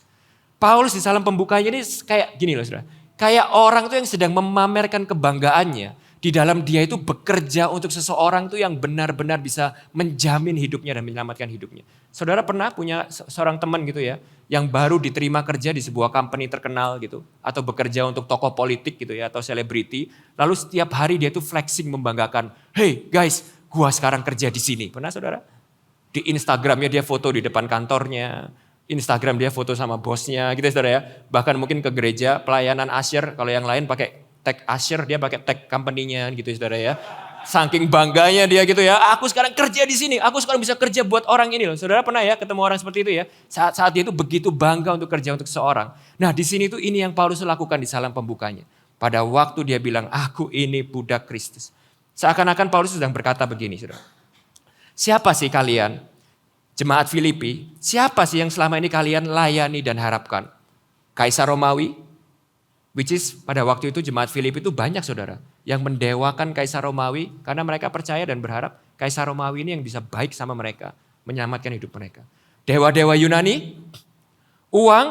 Paulus di salam pembukanya ini kayak gini loh saudara. Kayak orang tuh yang sedang memamerkan kebanggaannya. Di dalam dia itu bekerja untuk seseorang tuh yang benar-benar bisa menjamin hidupnya dan menyelamatkan hidupnya. Saudara pernah punya seorang teman gitu ya, yang baru diterima kerja di sebuah company terkenal gitu, atau bekerja untuk tokoh politik gitu ya, atau selebriti. Lalu setiap hari dia tuh flexing membanggakan, hey guys, gua sekarang kerja di sini. Pernah saudara? Di Instagramnya dia foto di depan kantornya, Instagram dia foto sama bosnya gitu ya saudara ya. Bahkan mungkin ke gereja, pelayanan asyir, kalau yang lain pakai tag asyir, dia pakai tag company-nya gitu ya saudara ya. Saking bangganya dia gitu ya, aku sekarang kerja di sini, aku sekarang bisa kerja buat orang ini loh. Saudara pernah ya ketemu orang seperti itu ya? Saat dia itu begitu bangga untuk kerja untuk seseorang. Nah di sini tuh ini yang Paulus lakukan di salam pembukanya. Pada waktu dia bilang, aku ini budak Kristus. Seakan-akan Paulus sedang berkata begini saudara. Siapa sih kalian, jemaat Filipi, siapa sih yang selama ini kalian layani dan harapkan? Kaisar Romawi? Which is pada waktu itu jemaat Filipi itu banyak saudara. Yang mendewakan Kaisar Romawi karena mereka percaya dan berharap Kaisar Romawi ini yang bisa baik sama mereka. Menyelamatkan hidup mereka. Dewa-dewa Yunani, uang,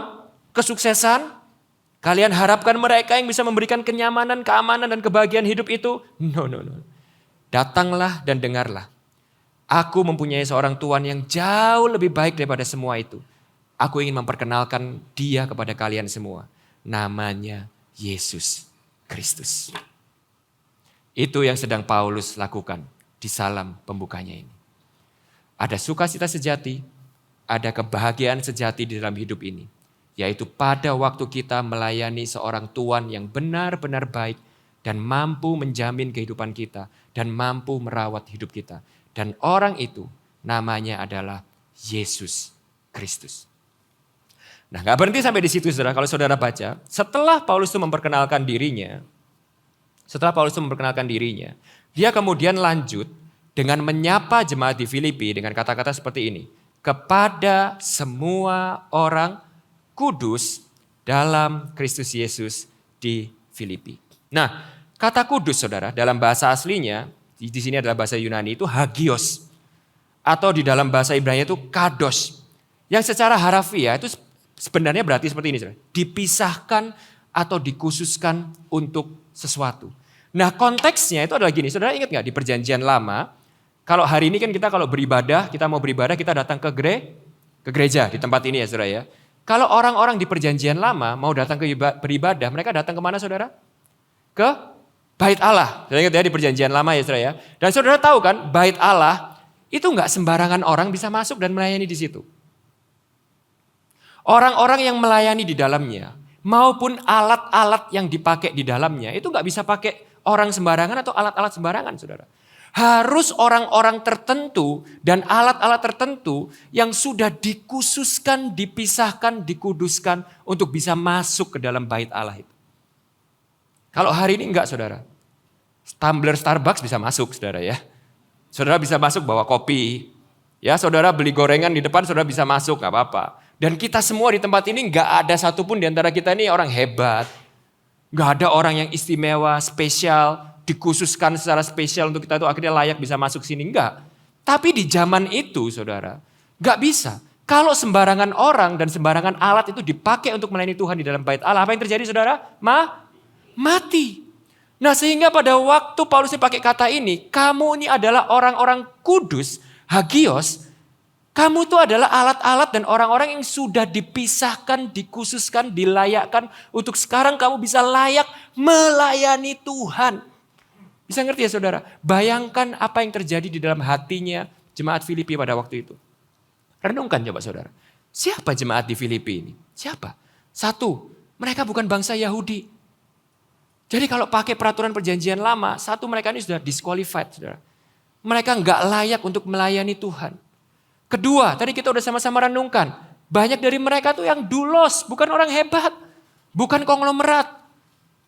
kesuksesan. Kalian harapkan mereka yang bisa memberikan kenyamanan, keamanan dan kebahagiaan hidup itu? No. Datanglah dan dengarlah. Aku mempunyai seorang Tuhan yang jauh lebih baik daripada semua itu. Aku ingin memperkenalkan dia kepada kalian semua. Namanya Yesus Kristus. Itu yang sedang Paulus lakukan di salam pembukanya ini. Ada sukacita sejati, ada kebahagiaan sejati di dalam hidup ini. Yaitu pada waktu kita melayani seorang Tuhan yang benar-benar baik dan mampu menjamin kehidupan kita dan mampu merawat hidup kita. Dan orang itu namanya adalah Yesus Kristus. Nah gak berhenti sampai di situ saudara, kalau saudara baca. Setelah Paulus itu memperkenalkan dirinya, dia kemudian lanjut dengan menyapa jemaat di Filipi dengan kata-kata seperti ini. Kepada semua orang kudus dalam Kristus Yesus di Filipi. Nah kata kudus saudara dalam bahasa aslinya, di sini adalah bahasa Yunani itu hagios. Atau di dalam bahasa Ibrani itu kados. Yang secara harafiah itu sebenarnya berarti seperti ini, saudara. Dipisahkan atau dikhususkan untuk sesuatu. Nah konteksnya itu adalah gini, saudara ingat gak di perjanjian lama, kalau hari ini kan kita kalau beribadah, kita mau beribadah kita datang ke gereja di tempat ini ya saudara ya. Kalau orang-orang di perjanjian lama mau datang ke beribadah, mereka datang kemana saudara? Ke Bait Allah. Saudara ingat ya di perjanjian lama ya saudara ya. Dan saudara tahu kan Bait Allah itu gak sembarangan orang bisa masuk dan melayani di situ. Orang-orang yang melayani di dalamnya maupun alat-alat yang dipakai di dalamnya itu gak bisa pakai orang sembarangan atau alat-alat sembarangan saudara. Harus orang-orang tertentu dan alat-alat tertentu yang sudah dikhususkan, dipisahkan, dikuduskan untuk bisa masuk ke dalam bait Allah itu. Kalau hari ini enggak saudara. Tumbler Starbucks bisa masuk saudara ya. Saudara bisa masuk bawa kopi. Ya saudara beli gorengan di depan saudara bisa masuk gak apa-apa. Dan kita semua di tempat ini gak ada satupun di antara kita ini orang hebat. Gak ada orang yang istimewa, spesial, dikhususkan secara spesial untuk kita itu akhirnya layak bisa masuk sini. Enggak. Tapi di zaman itu saudara, gak bisa. Kalau sembarangan orang dan sembarangan alat itu dipakai untuk melayani Tuhan di dalam bait Allah, apa yang terjadi saudara? Mati. Nah sehingga pada waktu Paulus pakai kata ini, kamu ini adalah orang-orang kudus, hagios. Kamu itu adalah alat-alat dan orang-orang yang sudah dipisahkan, dikhususkan, dilayakkan. Untuk sekarang kamu bisa layak melayani Tuhan. Bisa ngerti ya saudara? Bayangkan apa yang terjadi di dalam hatinya jemaat Filipi pada waktu itu. Renungkan coba saudara. Siapa jemaat di Filipi ini? Siapa? Satu, mereka bukan bangsa Yahudi. Jadi kalau pakai peraturan perjanjian lama, satu mereka ini sudah disqualified, saudara. Mereka nggak layak untuk melayani Tuhan. Kedua, tadi kita udah sama-sama renungkan. Banyak dari mereka tuh yang dulos, bukan orang hebat. Bukan konglomerat.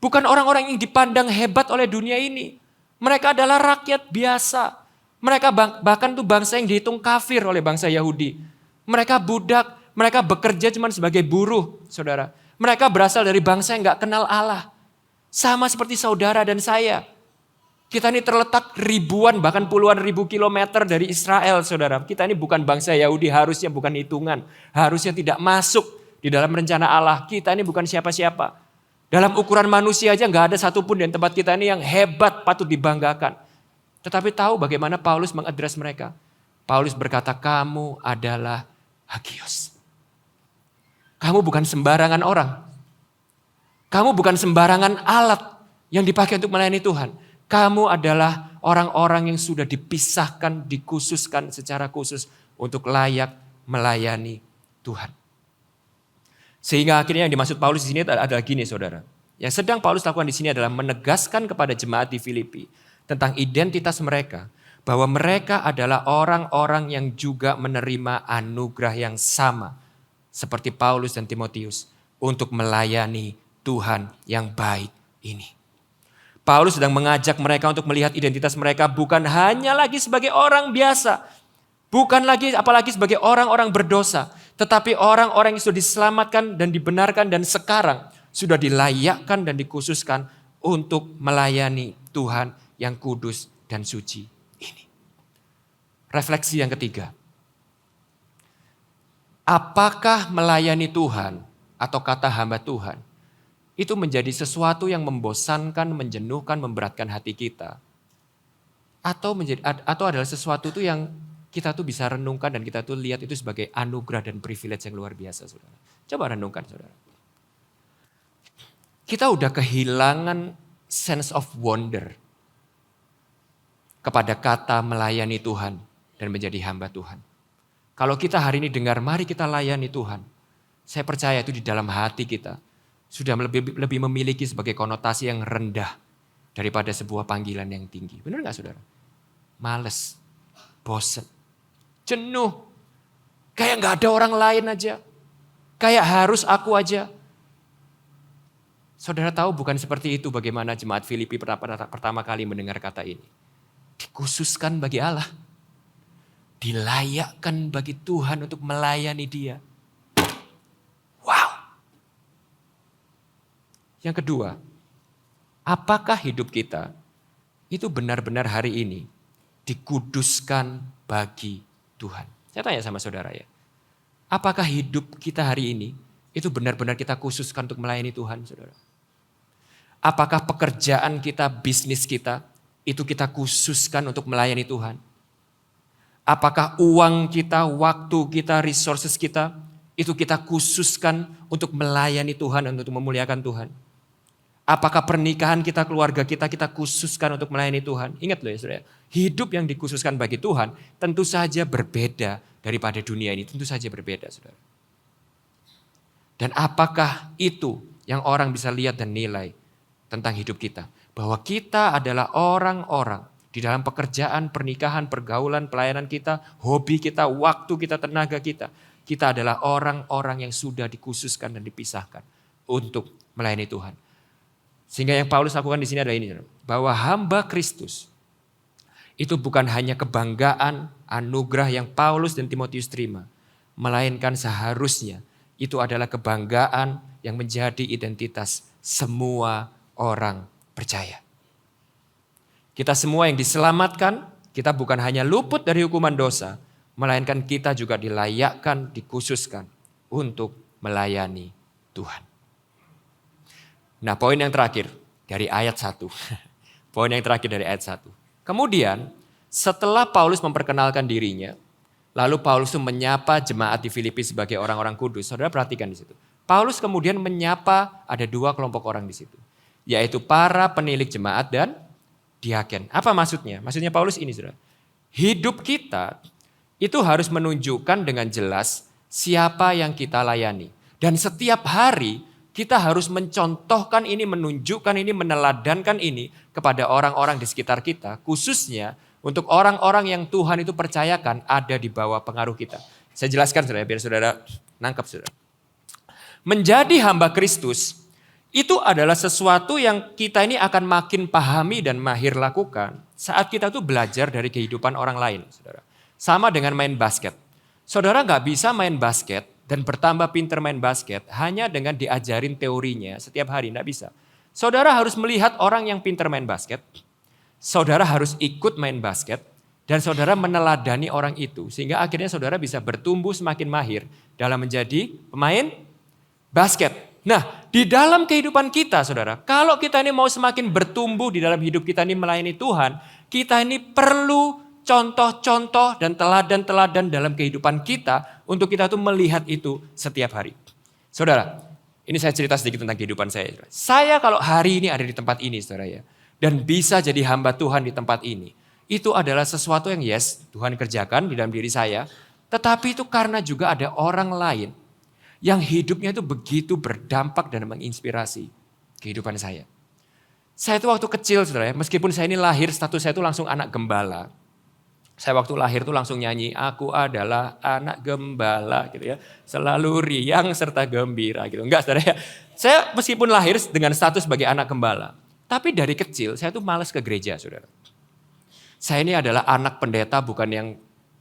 Bukan orang-orang yang dipandang hebat oleh dunia ini. Mereka adalah rakyat biasa. Mereka bahkan tuh bangsa yang dihitung kafir oleh bangsa Yahudi. Mereka budak, mereka bekerja cuma sebagai buruh, saudara. Mereka berasal dari bangsa yang nggak kenal Allah. Sama seperti saudara dan saya. Kita ini terletak ribuan bahkan puluhan ribu kilometer dari Israel saudara. Kita ini bukan bangsa Yahudi, harusnya bukan hitungan. Harusnya tidak masuk di dalam rencana Allah. Kita ini bukan siapa-siapa. Dalam ukuran manusia aja gak ada satupun di tempat kita ini yang hebat patut dibanggakan. Tetapi tahu bagaimana Paulus mengadres mereka. Paulus berkata kamu adalah hagios. Kamu bukan sembarangan orang. Kamu bukan sembarangan alat yang dipakai untuk melayani Tuhan. Kamu adalah orang-orang yang sudah dipisahkan, dikhususkan secara khusus untuk layak melayani Tuhan. Sehingga akhirnya yang dimaksud Paulus di sini adalah gini saudara. Yang sedang Paulus lakukan di sini adalah menegaskan kepada jemaat di Filipi tentang identitas mereka. Bahwa mereka adalah orang-orang yang juga menerima anugerah yang sama. Seperti Paulus dan Timotius untuk melayani Tuhan yang baik ini. Paulus sedang mengajak mereka untuk melihat identitas mereka bukan hanya lagi sebagai orang biasa. Bukan lagi apalagi sebagai orang-orang berdosa. Tetapi orang-orang yang sudah diselamatkan dan dibenarkan dan sekarang sudah dilayakkan dan dikhususkan untuk melayani Tuhan yang kudus dan suci ini. Refleksi yang ketiga. Apakah melayani Tuhan atau kata hamba Tuhan itu menjadi sesuatu yang membosankan, menjenuhkan, memberatkan hati kita. Atau adalah sesuatu itu yang kita tuh bisa renungkan dan kita tuh lihat itu sebagai anugerah dan privilege yang luar biasa, saudara. Coba renungkan, saudara. Kita udah kehilangan sense of wonder kepada kata melayani Tuhan dan menjadi hamba Tuhan. Kalau kita hari ini dengar, mari kita layani Tuhan. Saya percaya itu di dalam hati kita sudah lebih memiliki sebagai konotasi yang rendah daripada sebuah panggilan yang tinggi. Benar gak saudara? Males, bosen, jenuh. Kayak gak ada orang lain aja. Kayak harus aku aja. Saudara tahu bukan seperti itu bagaimana jemaat Filipi pertama kali mendengar kata ini. Dikhususkan bagi Allah. Dilayakkan bagi Tuhan untuk melayani Dia. Yang kedua, apakah hidup kita itu benar-benar hari ini dikuduskan bagi Tuhan? Saya tanya sama saudara ya. Apakah hidup kita hari ini itu benar-benar kita khususkan untuk melayani Tuhan, saudara? Apakah pekerjaan kita, bisnis kita itu kita khususkan untuk melayani Tuhan? Apakah uang kita, waktu kita, resources kita itu kita khususkan untuk melayani Tuhan dan untuk memuliakan Tuhan? Apakah pernikahan kita, keluarga kita khususkan untuk melayani Tuhan? Ingat loh ya saudara, hidup yang dikhususkan bagi Tuhan tentu saja berbeda daripada dunia ini. Tentu saja berbeda saudara. Dan apakah itu yang orang bisa lihat dan nilai tentang hidup kita? Bahwa kita adalah orang-orang di dalam pekerjaan, pernikahan, pergaulan, pelayanan kita, hobi kita, waktu kita, tenaga kita. Kita adalah orang-orang yang sudah dikhususkan dan dipisahkan untuk melayani Tuhan. Sehingga yang Paulus lakukan di sini adalah ini, bahwa hamba Kristus itu bukan hanya kebanggaan, anugerah yang Paulus dan Timotius terima, melainkan seharusnya itu adalah kebanggaan yang menjadi identitas semua orang percaya. Kita semua yang diselamatkan, kita bukan hanya luput dari hukuman dosa, melainkan kita juga dilayakkan, dikhususkan untuk melayani Tuhan. Nah, poin yang terakhir dari ayat 1. Poin yang terakhir dari ayat 1. Kemudian, setelah Paulus memperkenalkan dirinya, lalu Paulus itu menyapa jemaat di Filipi sebagai orang-orang kudus. Saudara perhatikan di situ. Paulus kemudian menyapa ada 2 kelompok orang di situ, yaitu para penilik jemaat dan diaken. Apa maksudnya? Maksudnya Paulus ini, saudara. Hidup kita itu harus menunjukkan dengan jelas siapa yang kita layani. Dan setiap hari kita harus mencontohkan ini, menunjukkan ini, meneladankan ini kepada orang-orang di sekitar kita. Khususnya untuk orang-orang yang Tuhan itu percayakan ada di bawah pengaruh kita. Saya jelaskan saudara, biar saudara nangkap saudara. Menjadi hamba Kristus itu adalah sesuatu yang kita ini akan makin pahami dan mahir lakukan saat kita tuh belajar dari kehidupan orang lain, saudara. Sama dengan main basket. Saudara nggak bisa main basket dan bertambah pinter main basket hanya dengan diajarin teorinya setiap hari, nggak bisa. Saudara harus melihat orang yang pinter main basket, saudara harus ikut main basket, dan saudara meneladani orang itu sehingga akhirnya saudara bisa bertumbuh semakin mahir dalam menjadi pemain basket. Nah, di dalam kehidupan kita, saudara, kalau kita ini mau semakin bertumbuh di dalam hidup kita ini melayani Tuhan, kita ini perlu contoh-contoh dan teladan-teladan dalam kehidupan kita untuk kita tuh melihat itu setiap hari. Saudara, ini saya cerita sedikit tentang kehidupan saya. Saya kalau hari ini ada di tempat ini, saudara ya, dan bisa jadi hamba Tuhan di tempat ini, itu adalah sesuatu yang Tuhan kerjakan di dalam diri saya, tetapi itu karena juga ada orang lain yang hidupnya itu begitu berdampak dan menginspirasi kehidupan saya. Saya itu waktu kecil, saudara ya, meskipun saya ini lahir, status saya itu langsung anak gembala. Saya waktu lahir tuh langsung nyanyi, aku adalah anak gembala gitu ya. Selalu riang serta gembira gitu. Enggak, saudara ya. Saya meskipun lahir dengan status sebagai anak gembala. Tapi dari kecil saya tuh malas ke gereja, saudara. Saya ini adalah anak pendeta bukan yang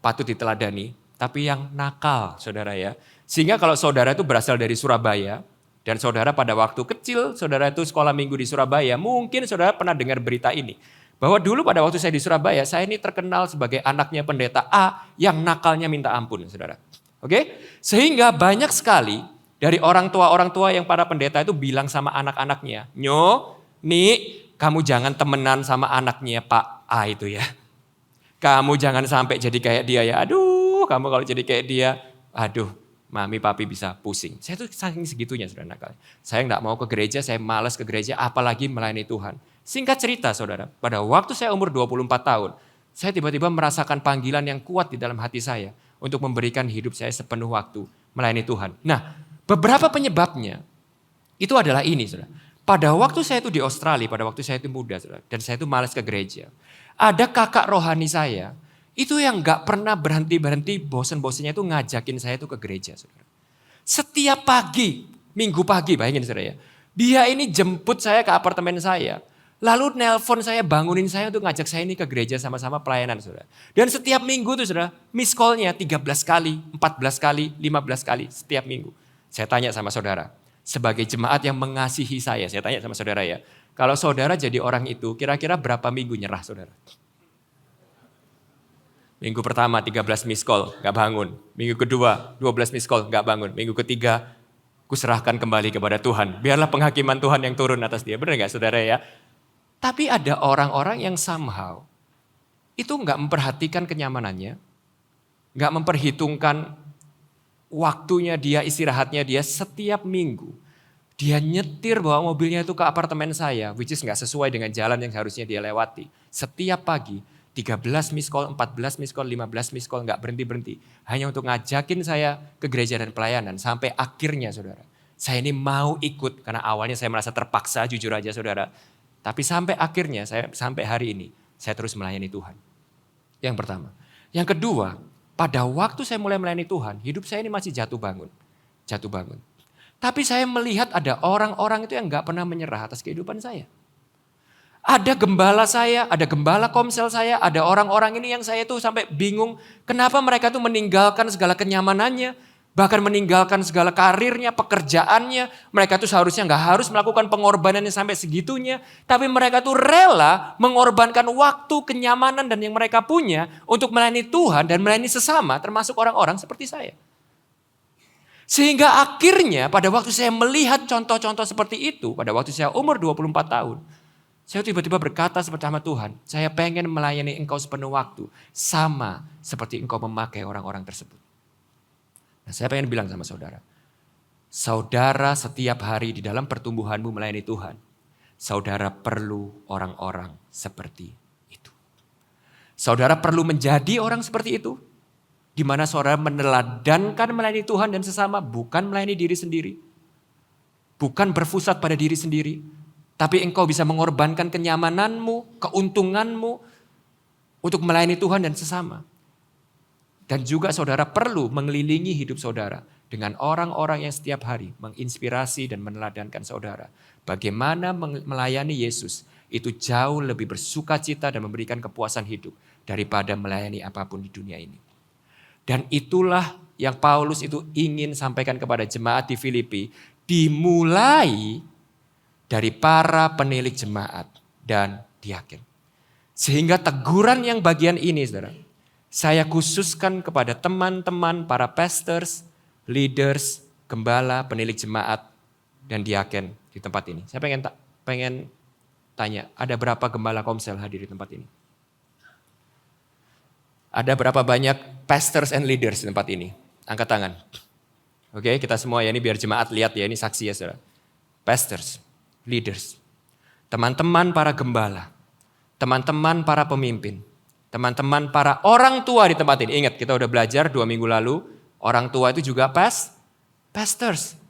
patut diteladani, tapi yang nakal, saudara ya. Sehingga kalau saudara itu berasal dari Surabaya, dan saudara pada waktu kecil, saudara itu sekolah minggu di Surabaya, mungkin saudara pernah dengar berita ini. Bahwa dulu pada waktu saya di Surabaya, saya ini terkenal sebagai anaknya pendeta A yang nakalnya minta ampun, saudara. Oke? Sehingga banyak sekali dari orang tua yang para pendeta itu bilang sama anak-anaknya, nih kamu jangan temenan sama anaknya Pak A itu ya. Kamu jangan sampai jadi kayak dia ya. Aduh, kamu kalau jadi kayak dia, aduh, mami papi bisa pusing. Saya tuh saking segitunya, saudara nakal. Saya nggak mau ke gereja, saya malas ke gereja, apalagi melayani Tuhan. Singkat cerita, saudara, pada waktu saya umur 24 tahun, saya tiba-tiba merasakan panggilan yang kuat di dalam hati saya untuk memberikan hidup saya sepenuh waktu melayani Tuhan. Nah, beberapa penyebabnya itu adalah ini, saudara. Pada waktu saya itu di Australia, pada waktu saya itu muda, saudara, dan saya itu malas ke gereja. Ada kakak rohani saya, itu yang gak pernah berhenti-berhenti, bosen-bosennya itu ngajakin saya itu ke gereja, saudara. Setiap pagi, minggu pagi, bayangin saudara ya. Dia ini jemput saya ke apartemen saya. Lalu nelpon saya, bangunin saya untuk ngajak saya ini ke gereja sama-sama pelayanan, saudara. Dan setiap minggu tuh saudara, miss call-nya 13 kali, 14 kali, 15 kali setiap minggu. Saya tanya sama saudara, sebagai jemaat yang mengasihi saya tanya sama saudara ya. Kalau saudara jadi orang itu, kira-kira berapa minggu nyerah saudara? Minggu pertama 13 miss call, gak bangun. Minggu kedua 12 miss call, gak bangun. Minggu ketiga, kuserahkan kembali kepada Tuhan. Biarlah penghakiman Tuhan yang turun atas dia. Benar gak saudara ya? Tapi ada orang-orang yang somehow itu gak memperhatikan kenyamanannya. Gak memperhitungkan waktunya dia, istirahatnya dia setiap minggu. Dia nyetir bawa mobilnya itu ke apartemen saya, which is gak sesuai dengan jalan yang harusnya dia lewati. Setiap pagi, 13 miss call, 14 miss call, 15 miss call, gak berhenti-berhenti. Hanya untuk ngajakin saya ke gereja dan pelayanan. Sampai akhirnya saudara, saya ini mau ikut. Karena awalnya saya merasa terpaksa, jujur aja saudara. Tapi sampai akhirnya, sampai hari ini, saya terus melayani Tuhan. Yang pertama. Yang kedua, pada waktu saya mulai melayani Tuhan, hidup saya ini masih jatuh bangun. Jatuh bangun. Tapi saya melihat ada orang-orang itu yang gak pernah menyerah atas kehidupan saya. Ada gembala saya, ada gembala komsel saya, ada orang-orang ini yang saya tuh sampai bingung. Kenapa mereka tuh meninggalkan segala kenyamanannya. Bahkan meninggalkan segala karirnya, pekerjaannya. Mereka tuh seharusnya nggak harus melakukan pengorbanan yang sampai segitunya. Tapi mereka tuh rela mengorbankan waktu, kenyamanan dan yang mereka punya untuk melayani Tuhan dan melayani sesama, termasuk orang-orang seperti saya. Sehingga akhirnya pada waktu saya melihat contoh-contoh seperti itu, pada waktu saya umur 24 tahun, saya tiba-tiba berkata sama Tuhan, saya pengen melayani Engkau sepenuh waktu, sama seperti Engkau memakai orang-orang tersebut. Nah, saya pengen bilang sama saudara, saudara setiap hari di dalam pertumbuhanmu melayani Tuhan, saudara perlu orang-orang seperti itu. Saudara perlu menjadi orang seperti itu, di mana saudara meneladankan melayani Tuhan dan sesama, bukan melayani diri sendiri, bukan berpusat pada diri sendiri, tapi engkau bisa mengorbankan kenyamananmu, keuntunganmu untuk melayani Tuhan dan sesama. Dan juga saudara perlu mengelilingi hidup saudara dengan orang-orang yang setiap hari menginspirasi dan meneladankan saudara. Bagaimana melayani Yesus itu jauh lebih bersukacita dan memberikan kepuasan hidup daripada melayani apapun di dunia ini. Dan itulah yang Paulus itu ingin sampaikan kepada jemaat di Filipi, dimulai dari para penilik jemaat dan diaken. Sehingga teguran yang bagian ini, saudara, saya khususkan kepada teman-teman para pastors, leaders, gembala, penilik jemaat, dan diaken di tempat ini. Saya pengen tanya, ada berapa gembala komsel hadir di tempat ini? Ada berapa banyak pastors and leaders di tempat ini? Angkat tangan. Oke, kita semua ya, ini biar jemaat lihat ya, ini saksi ya saudara. Pastors, leaders, teman-teman para gembala, teman-teman para pemimpin, teman-teman para orang tua di tempat ini. Ingat, kita udah belajar 2 minggu lalu, orang tua itu juga pastors.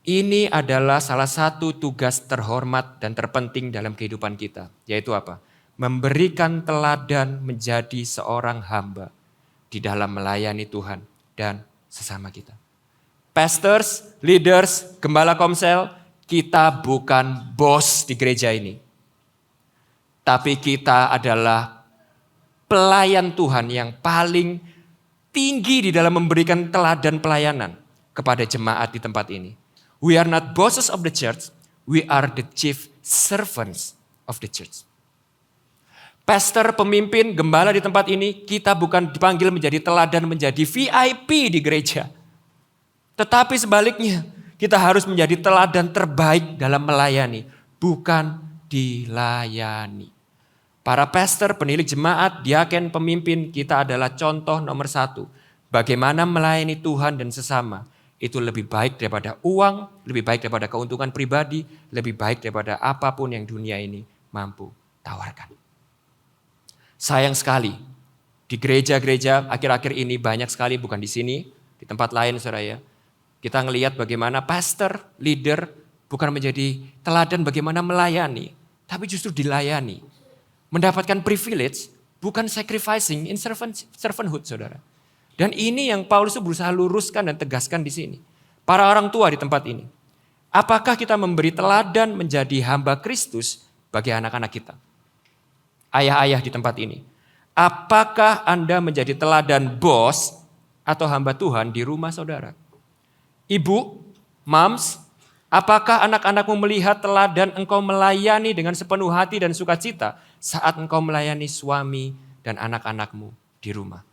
Ini adalah salah satu tugas terhormat dan terpenting dalam kehidupan kita. Yaitu apa? Memberikan teladan menjadi seorang hamba di dalam melayani Tuhan dan sesama kita. Pastors, leaders, gembala komsel, kita bukan bos di gereja ini. Tapi kita adalah pelayan Tuhan yang paling tinggi di dalam memberikan teladan pelayanan kepada jemaat di tempat ini. We are not bosses of the church, we are the chief servants of the church. Pastor, pemimpin, gembala di tempat ini, kita bukan dipanggil menjadi teladan, menjadi VIP di gereja. Tetapi sebaliknya, kita harus menjadi teladan terbaik dalam melayani, bukan dilayani. Para pastor, penilik jemaat, diaken, pemimpin, kita adalah contoh nomor 1. Bagaimana melayani Tuhan dan sesama. Itu lebih baik daripada uang, lebih baik daripada keuntungan pribadi, lebih baik daripada apapun yang dunia ini mampu tawarkan. Sayang sekali, di gereja-gereja akhir-akhir ini banyak sekali, bukan di sini, di tempat lain saudara ya. Kita ngelihat bagaimana pastor, leader, bukan menjadi teladan bagaimana melayani, tapi justru dilayani. Mendapatkan privilege, bukan sacrificing in servanthood, saudara. Dan ini yang Paulus berusaha luruskan dan tegaskan di sini. Para orang tua di tempat ini. Apakah kita memberi teladan menjadi hamba Kristus bagi anak-anak kita? Ayah-ayah di tempat ini. Apakah Anda menjadi teladan bos atau hamba Tuhan di rumah saudara? Ibu, moms, apakah anak-anakmu melihat teladan engkau melayani dengan sepenuh hati dan sukacita saat engkau melayani suami dan anak-anakmu di rumah?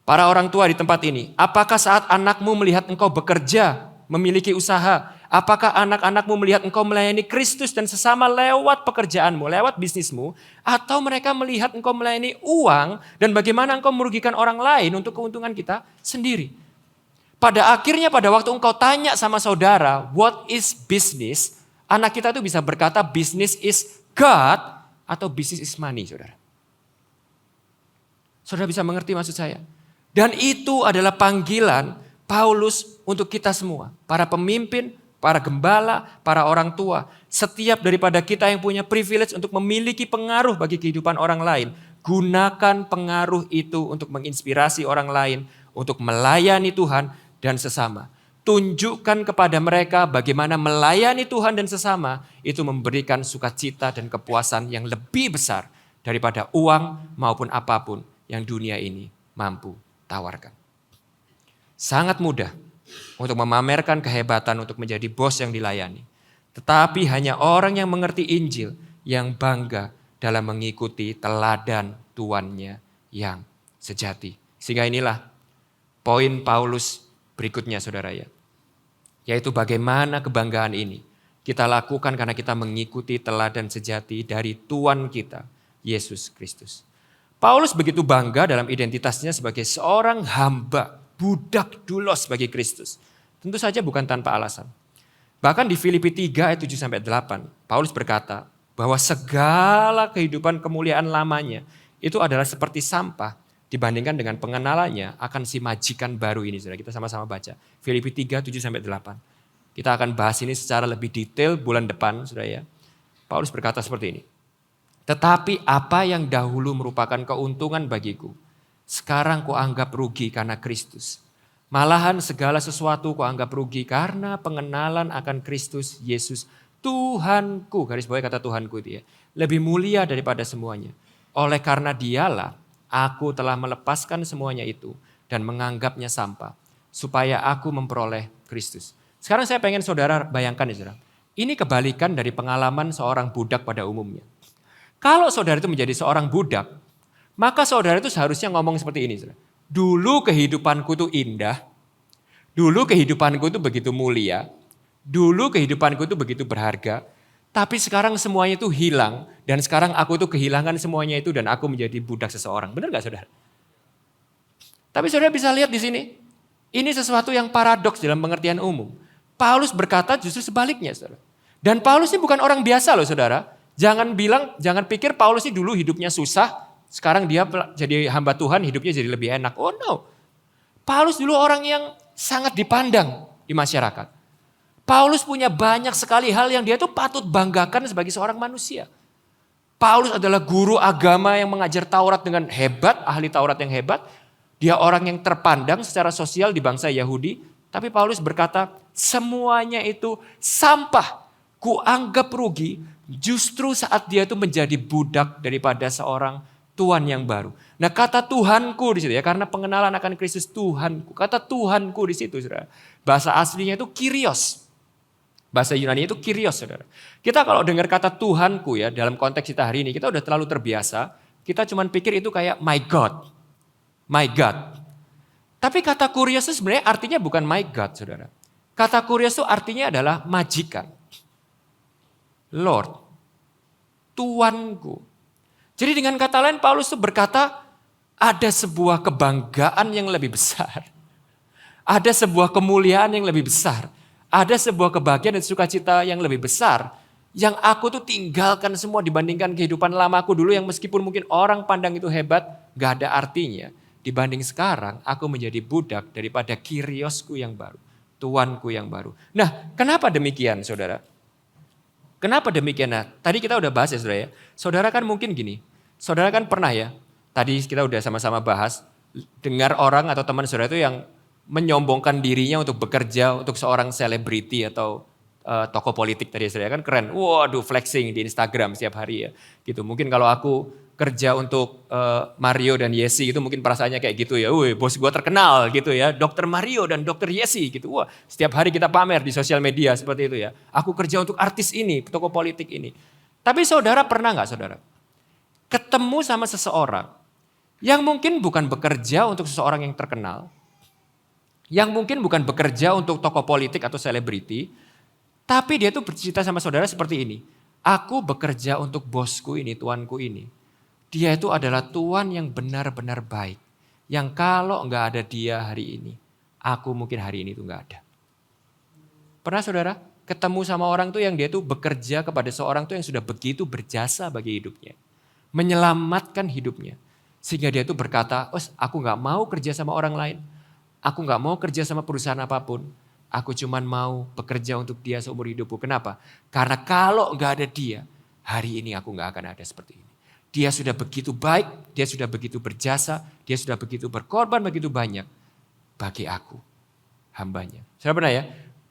Para orang tua di tempat ini, apakah saat anakmu melihat engkau bekerja, memiliki usaha, apakah anak-anakmu melihat engkau melayani Kristus dan sesama lewat pekerjaanmu, lewat bisnismu, atau mereka melihat engkau melayani uang dan bagaimana engkau merugikan orang lain untuk keuntungan kita sendiri? Pada akhirnya pada waktu engkau tanya sama saudara, what is business? Anak kita tuh bisa berkata business is God atau business is money, saudara. Saudara bisa mengerti maksud saya? Dan itu adalah panggilan Paulus untuk kita semua. Para pemimpin, para gembala, para orang tua. Setiap daripada kita yang punya privilege untuk memiliki pengaruh bagi kehidupan orang lain. Gunakan pengaruh itu untuk menginspirasi orang lain. Untuk melayani Tuhan dan sesama. Tunjukkan kepada mereka bagaimana melayani Tuhan dan sesama. Itu memberikan sukacita dan kepuasan yang lebih besar daripada uang maupun apapun yang dunia ini mampu tawarkan. Sangat mudah untuk memamerkan kehebatan untuk menjadi bos yang dilayani. Tetapi hanya orang yang mengerti Injil yang bangga dalam mengikuti teladan tuannya yang sejati. Sehingga inilah poin Paulus berikutnya saudara ya. Yaitu bagaimana kebanggaan ini kita lakukan karena kita mengikuti teladan sejati dari Tuhan kita, Yesus Kristus. Paulus begitu bangga dalam identitasnya sebagai seorang hamba, budak doulos bagi Kristus. Tentu saja bukan tanpa alasan. Bahkan di Filipi 3 ayat 7-8, Paulus berkata bahwa segala kehidupan kemuliaan lamanya itu adalah seperti sampah dibandingkan dengan pengenalannya akan si majikan baru ini. Saudara, kita sama-sama baca. Filipi 3, 7-8. Kita akan bahas ini secara lebih detail bulan depan, saudara ya. Paulus berkata seperti ini. Tetapi apa yang dahulu merupakan keuntungan bagiku, sekarang kuanggap rugi karena Kristus. Malahan segala sesuatu kuanggap rugi karena pengenalan akan Kristus Yesus Tuhanku. Garis bawah kata Tuhanku itu ya. Lebih mulia daripada semuanya. Oleh karena dialah aku telah melepaskan semuanya itu dan menganggapnya sampah. Supaya aku memperoleh Kristus. Sekarang saya pengen saudara bayangkan ya saudara. Ini kebalikan dari pengalaman seorang budak pada umumnya. Kalau saudara itu menjadi seorang budak, maka saudara itu seharusnya ngomong seperti ini. Saudara. Dulu kehidupanku itu indah, dulu kehidupanku itu begitu mulia, dulu kehidupanku itu begitu berharga, tapi sekarang semuanya itu hilang, dan sekarang aku itu kehilangan semuanya itu dan aku menjadi budak seseorang. Benar gak saudara? Tapi saudara bisa lihat di sini, ini sesuatu yang paradoks dalam pengertian umum. Paulus berkata justru sebaliknya saudara. Dan Paulus ini bukan orang biasa loh saudara. Jangan pikir Paulus ini dulu hidupnya susah, sekarang dia jadi hamba Tuhan hidupnya jadi lebih enak. Oh no. Paulus dulu orang yang sangat dipandang di masyarakat. Paulus punya banyak sekali hal yang dia tuh patut banggakan sebagai seorang manusia. Paulus adalah guru agama yang mengajar Taurat dengan hebat, ahli Taurat yang hebat. Dia orang yang terpandang secara sosial di bangsa Yahudi. Tapi Paulus berkata, semuanya itu sampah, kuanggap rugi. Justru saat dia itu menjadi budak daripada seorang Tuhan yang baru. Nah kata Tuhanku di situ ya, karena pengenalan akan Kristus Tuhanku. Kata Tuhanku di situ saudara. Bahasa aslinya itu Kyrios. Bahasa Yunani itu Kyrios saudara. Kita kalau dengar kata Tuhanku ya dalam konteks kita hari ini, kita udah terlalu terbiasa. Kita cuma pikir itu kayak my God. My God. Tapi kata Kyrios itu sebenarnya artinya bukan my God saudara. Kata Kyrios itu artinya adalah majikan. Lord, Tuanku. Jadi dengan kata lain Paulus itu berkata ada sebuah kebanggaan yang lebih besar. Ada sebuah kemuliaan yang lebih besar. Ada sebuah kebahagiaan dan sukacita yang lebih besar. Yang aku tuh tinggalkan semua dibandingkan kehidupan lamaku dulu yang meskipun mungkin orang pandang itu hebat, gak ada artinya. Dibanding sekarang aku menjadi budak daripada Kyriosku yang baru. Tuanku yang baru. Nah kenapa demikian saudara? Kenapa demikian? Nah, tadi kita udah bahas ya saudara ya. Saudara kan mungkin gini, saudara kan pernah ya, tadi kita udah sama-sama bahas, dengar orang atau teman saudara itu yang menyombongkan dirinya untuk bekerja untuk seorang selebriti atau tokoh politik tadi saudara kan keren. Waduh flexing di Instagram setiap hari ya. Gitu. Mungkin kalau aku kerja untuk Mario dan Yesi itu mungkin perasaannya kayak gitu ya. Wih, bos gue terkenal gitu ya. Dokter Mario dan Dokter Yesi gitu. Wah, setiap hari kita pamer di sosial media seperti itu ya. Aku kerja untuk artis ini, tokoh politik ini. Tapi saudara pernah nggak saudara? Ketemu sama seseorang yang mungkin bukan bekerja untuk seseorang yang terkenal. Yang mungkin bukan bekerja untuk tokoh politik atau selebriti. Tapi dia tuh bercerita sama saudara seperti ini. Aku bekerja untuk bosku ini, tuanku ini. Dia itu adalah Tuhan yang benar-benar baik. Yang kalau nggak ada dia hari ini, aku mungkin hari ini tuh nggak ada. Pernah saudara ketemu sama orang tuh yang dia tuh bekerja kepada seorang tuh yang sudah begitu berjasa bagi hidupnya. Menyelamatkan hidupnya. Sehingga dia tuh berkata, aku nggak mau kerja sama orang lain. Aku nggak mau kerja sama perusahaan apapun. Aku cuman mau bekerja untuk dia seumur hidupku. Kenapa? Karena kalau nggak ada dia, hari ini aku nggak akan ada seperti ini. Dia sudah begitu baik, dia sudah begitu berjasa, dia sudah begitu berkorban begitu banyak bagi aku, hambanya. Saudara pernah ya?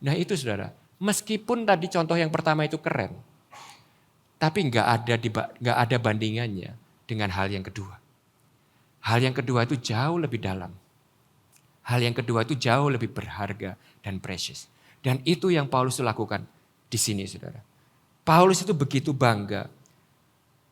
Nah itu saudara, meskipun tadi contoh yang pertama itu keren, tapi nggak ada bandingannya dengan hal yang kedua. Hal yang kedua itu jauh lebih dalam. Hal yang kedua itu jauh lebih berharga dan precious. Dan itu yang Paulus lakukan di sini, saudara. Paulus itu begitu bangga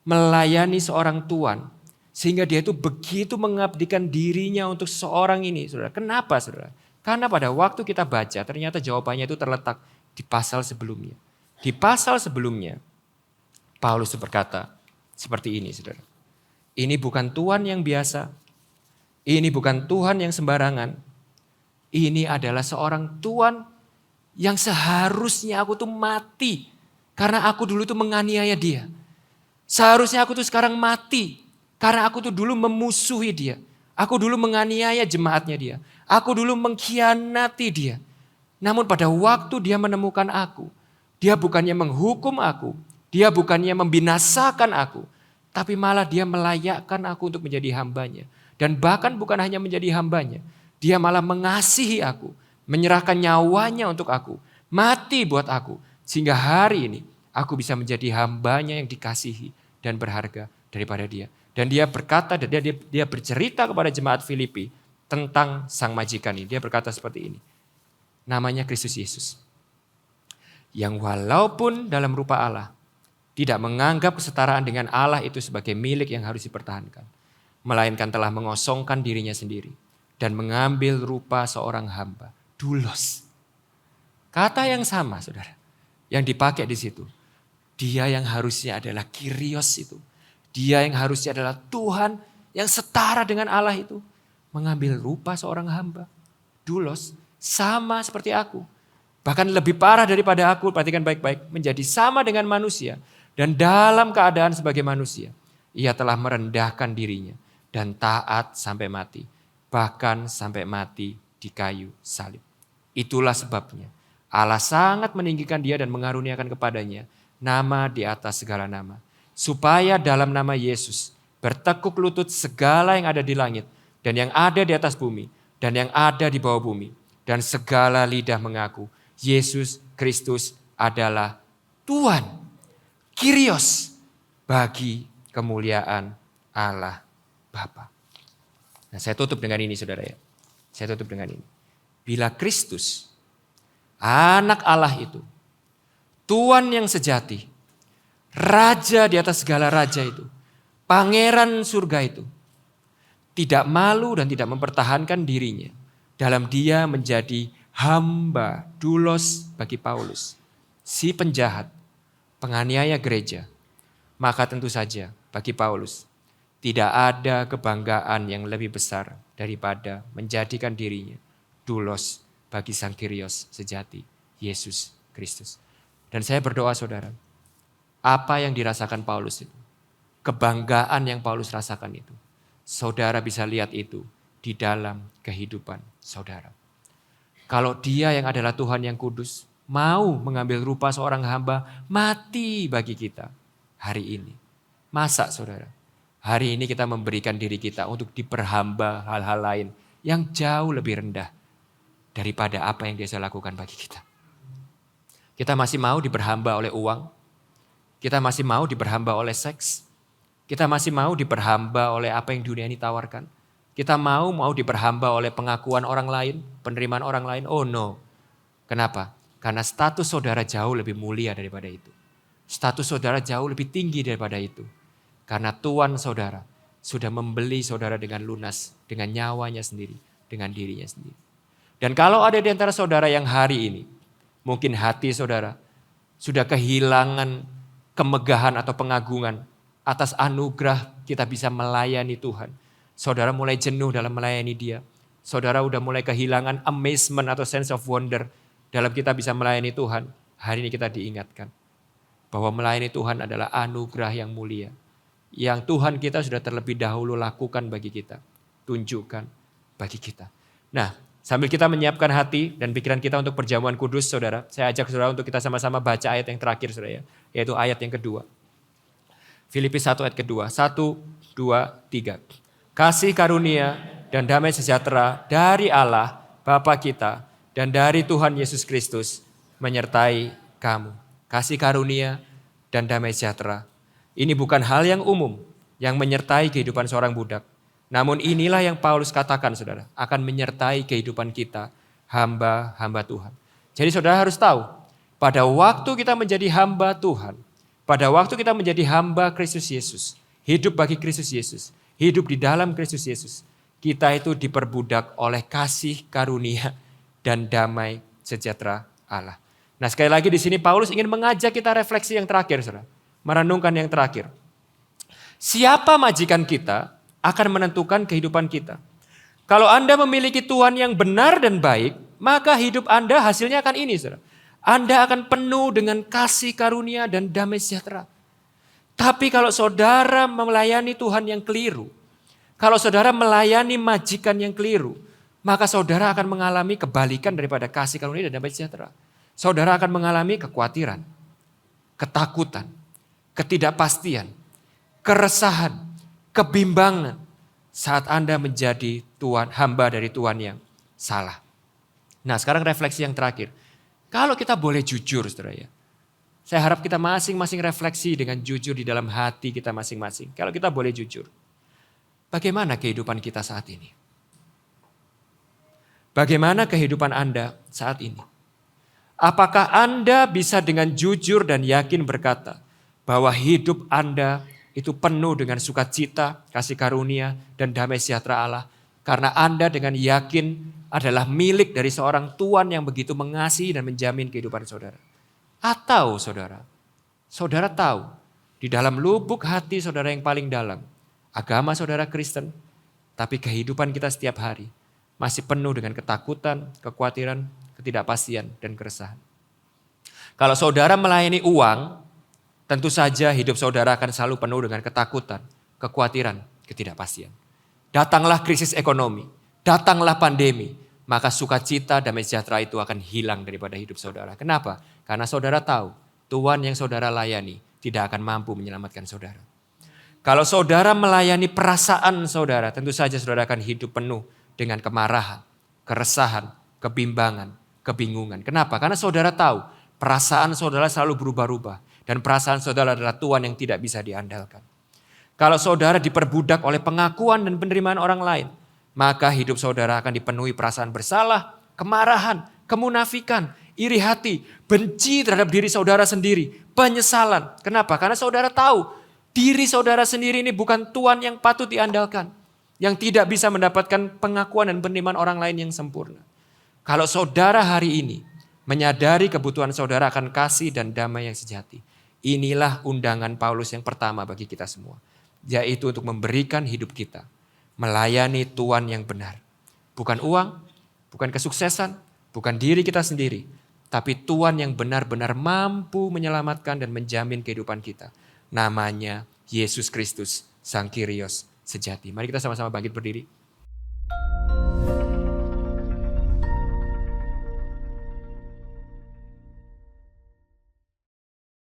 melayani seorang tuan, sehingga dia itu begitu mengabdikan dirinya untuk seorang ini, saudara. Kenapa, saudara? Karena pada waktu kita baca, ternyata jawabannya itu terletak di pasal sebelumnya. Di pasal sebelumnya, Paulus berkata seperti ini, saudara. Ini bukan tuan yang biasa, ini bukan Tuhan yang sembarangan. Ini adalah seorang Tuhan yang seharusnya aku tuh mati. Karena aku dulu tuh menganiaya dia. Seharusnya aku tuh sekarang mati. Karena aku tuh dulu memusuhi dia. Aku dulu menganiaya jemaatnya dia. Aku dulu mengkhianati dia. Namun pada waktu dia menemukan aku, dia bukannya menghukum aku. Dia bukannya membinasakan aku. Tapi malah dia melayakkan aku untuk menjadi hambanya. Dan bahkan bukan hanya menjadi hambanya. Dia malah mengasihi aku. Menyerahkan nyawanya untuk aku. Mati buat aku. Sehingga hari ini aku bisa menjadi hambanya yang dikasihi dan berharga daripada dia. Dan dia berkata, dia bercerita kepada jemaat Filipi tentang sang majikan ini. Dia berkata seperti ini. Namanya Kristus Yesus. Yang walaupun dalam rupa Allah, tidak menganggap kesetaraan dengan Allah itu sebagai milik yang harus dipertahankan. Melainkan telah mengosongkan dirinya sendiri. Dan mengambil rupa seorang hamba. Doulos. Kata yang sama, saudara. Yang dipakai di situ. Dia yang harusnya adalah Kyrios itu. Dia yang harusnya adalah Tuhan yang setara dengan Allah itu. Mengambil rupa seorang hamba. Doulos. Sama seperti aku. Bahkan lebih parah daripada aku, perhatikan baik-baik. Menjadi sama dengan manusia. Dan dalam keadaan sebagai manusia, ia telah merendahkan dirinya dan taat sampai mati. Bahkan sampai mati di kayu salib. Itulah sebabnya Allah sangat meninggikan dia dan mengaruniakan kepadanya nama di atas segala nama. Supaya dalam nama Yesus bertekuk lutut segala yang ada di langit dan yang ada di atas bumi dan yang ada di bawah bumi. Dan segala lidah mengaku Yesus Kristus adalah Tuhan. Kyrios bagi kemuliaan Allah Bapa. Nah, saya tutup dengan ini, saudara ya. Saya tutup dengan ini. Bila Kristus, anak Allah itu, Tuhan yang sejati, Raja di atas segala raja itu, Pangeran surga itu, tidak malu dan tidak mempertahankan dirinya dalam dia menjadi hamba, doulos bagi Paulus, si penjahat, penganiaya gereja, maka tentu saja bagi Paulus tidak ada kebanggaan yang lebih besar daripada menjadikan dirinya doulos bagi sang Kyrios sejati, Yesus Kristus. Dan saya berdoa, saudara, apa yang dirasakan Paulus itu, kebanggaan yang Paulus rasakan itu, saudara bisa lihat itu di dalam kehidupan saudara. Kalau dia yang adalah Tuhan yang kudus, mau mengambil rupa seorang hamba, mati bagi kita hari ini. Masa, saudara, hari ini kita memberikan diri kita untuk diperhamba hal-hal lain yang jauh lebih rendah daripada apa yang dia lakukan bagi kita. Kita masih mau diperhamba oleh uang, kita masih mau diperhamba oleh seks, kita masih mau diperhamba oleh apa yang dunia ini tawarkan. Kita mau diperhamba oleh pengakuan orang lain, penerimaan orang lain. Oh no. Kenapa? Karena status saudara jauh lebih mulia daripada itu. Status saudara jauh lebih tinggi daripada itu. Karena Tuhan saudara sudah membeli saudara dengan lunas, dengan nyawanya sendiri, dengan dirinya sendiri. Dan kalau ada di antara saudara yang hari ini, mungkin hati saudara sudah kehilangan kemegahan atau pengagungan atas anugerah kita bisa melayani Tuhan. Saudara mulai jenuh dalam melayani dia. Saudara udah mulai kehilangan amazement atau sense of wonder dalam kita bisa melayani Tuhan. Hari ini kita diingatkan bahwa melayani Tuhan adalah anugerah yang mulia. Yang Tuhan kita sudah terlebih dahulu lakukan bagi kita. Tunjukkan bagi kita. Nah, sambil kita menyiapkan hati dan pikiran kita untuk perjamuan kudus, saudara. Saya ajak saudara untuk kita sama-sama baca ayat yang terakhir, saudara, yaitu ayat yang kedua. Filipi 1 ayat kedua. 1, 2, 3. Kasih karunia dan damai sejahtera dari Allah Bapa kita dan dari Tuhan Yesus Kristus menyertai kamu. Kasih karunia dan damai sejahtera. Ini bukan hal yang umum yang menyertai kehidupan seorang budak. Namun inilah yang Paulus katakan saudara, akan menyertai kehidupan kita hamba-hamba Tuhan. Jadi saudara harus tahu, pada waktu kita menjadi hamba Tuhan, pada waktu kita menjadi hamba Kristus Yesus, hidup bagi Kristus Yesus, hidup di dalam Kristus Yesus, kita itu diperbudak oleh kasih karunia dan damai sejahtera Allah. Nah sekali lagi di sini Paulus ingin mengajak kita refleksi yang terakhir saudara, merenungkan yang terakhir. Siapa majikan kita akan menentukan kehidupan kita. Kalau Anda memiliki Tuhan yang benar dan baik, maka hidup Anda hasilnya akan ini, saudara. Anda akan penuh dengan kasih karunia dan damai sejahtera. Tapi kalau saudara melayani Tuhan yang keliru, kalau saudara melayani majikan yang keliru, maka saudara akan mengalami kebalikan daripada kasih karunia dan damai sejahtera. Saudara akan mengalami kekhawatiran, ketakutan, ketidakpastian, keresahan, kebimbangan saat Anda menjadi hamba dari Tuhan yang salah. Nah sekarang refleksi yang terakhir. Kalau kita boleh jujur saudara ya. Saya harap kita masing-masing refleksi dengan jujur di dalam hati kita masing-masing. Kalau kita boleh jujur. Bagaimana kehidupan kita saat ini? Bagaimana kehidupan Anda saat ini? Apakah Anda bisa dengan jujur dan yakin berkata bahwa hidup Anda itu penuh dengan sukacita, kasih karunia, dan damai sejahtera Allah. Karena Anda dengan yakin adalah milik dari seorang Tuhan yang begitu mengasihi dan menjamin kehidupan saudara. Atau saudara tahu di dalam lubuk hati saudara yang paling dalam, agama saudara Kristen, tapi kehidupan kita setiap hari masih penuh dengan ketakutan, kekhawatiran, ketidakpastian, dan keresahan. Kalau saudara melayani uang, tentu saja hidup saudara akan selalu penuh dengan ketakutan, kekhawatiran, ketidakpastian. Datanglah krisis ekonomi, datanglah pandemi, maka sukacita damai sejahtera itu akan hilang daripada hidup saudara. Kenapa? Karena saudara tahu Tuhan yang saudara layani tidak akan mampu menyelamatkan saudara. Kalau saudara melayani perasaan saudara, tentu saja saudara akan hidup penuh dengan kemarahan, keresahan, kebimbangan, kebingungan. Kenapa? Karena saudara tahu perasaan saudara selalu berubah-ubah. Dan perasaan saudara adalah Tuhan yang tidak bisa diandalkan. Kalau saudara diperbudak oleh pengakuan dan penerimaan orang lain, maka hidup saudara akan dipenuhi perasaan bersalah, kemarahan, kemunafikan, iri hati, benci terhadap diri saudara sendiri, penyesalan. Kenapa? Karena saudara tahu diri saudara sendiri ini bukan Tuhan yang patut diandalkan, yang tidak bisa mendapatkan pengakuan dan penerimaan orang lain yang sempurna. Kalau saudara hari ini menyadari kebutuhan saudara akan kasih dan damai yang sejati, inilah undangan Paulus yang pertama bagi kita semua. Yaitu untuk memberikan hidup kita. Melayani Tuhan yang benar. Bukan uang, bukan kesuksesan, bukan diri kita sendiri. Tapi Tuhan yang benar-benar mampu menyelamatkan dan menjamin kehidupan kita. Namanya Yesus Kristus, Sang Kyrios sejati. Mari kita sama-sama bangkit berdiri.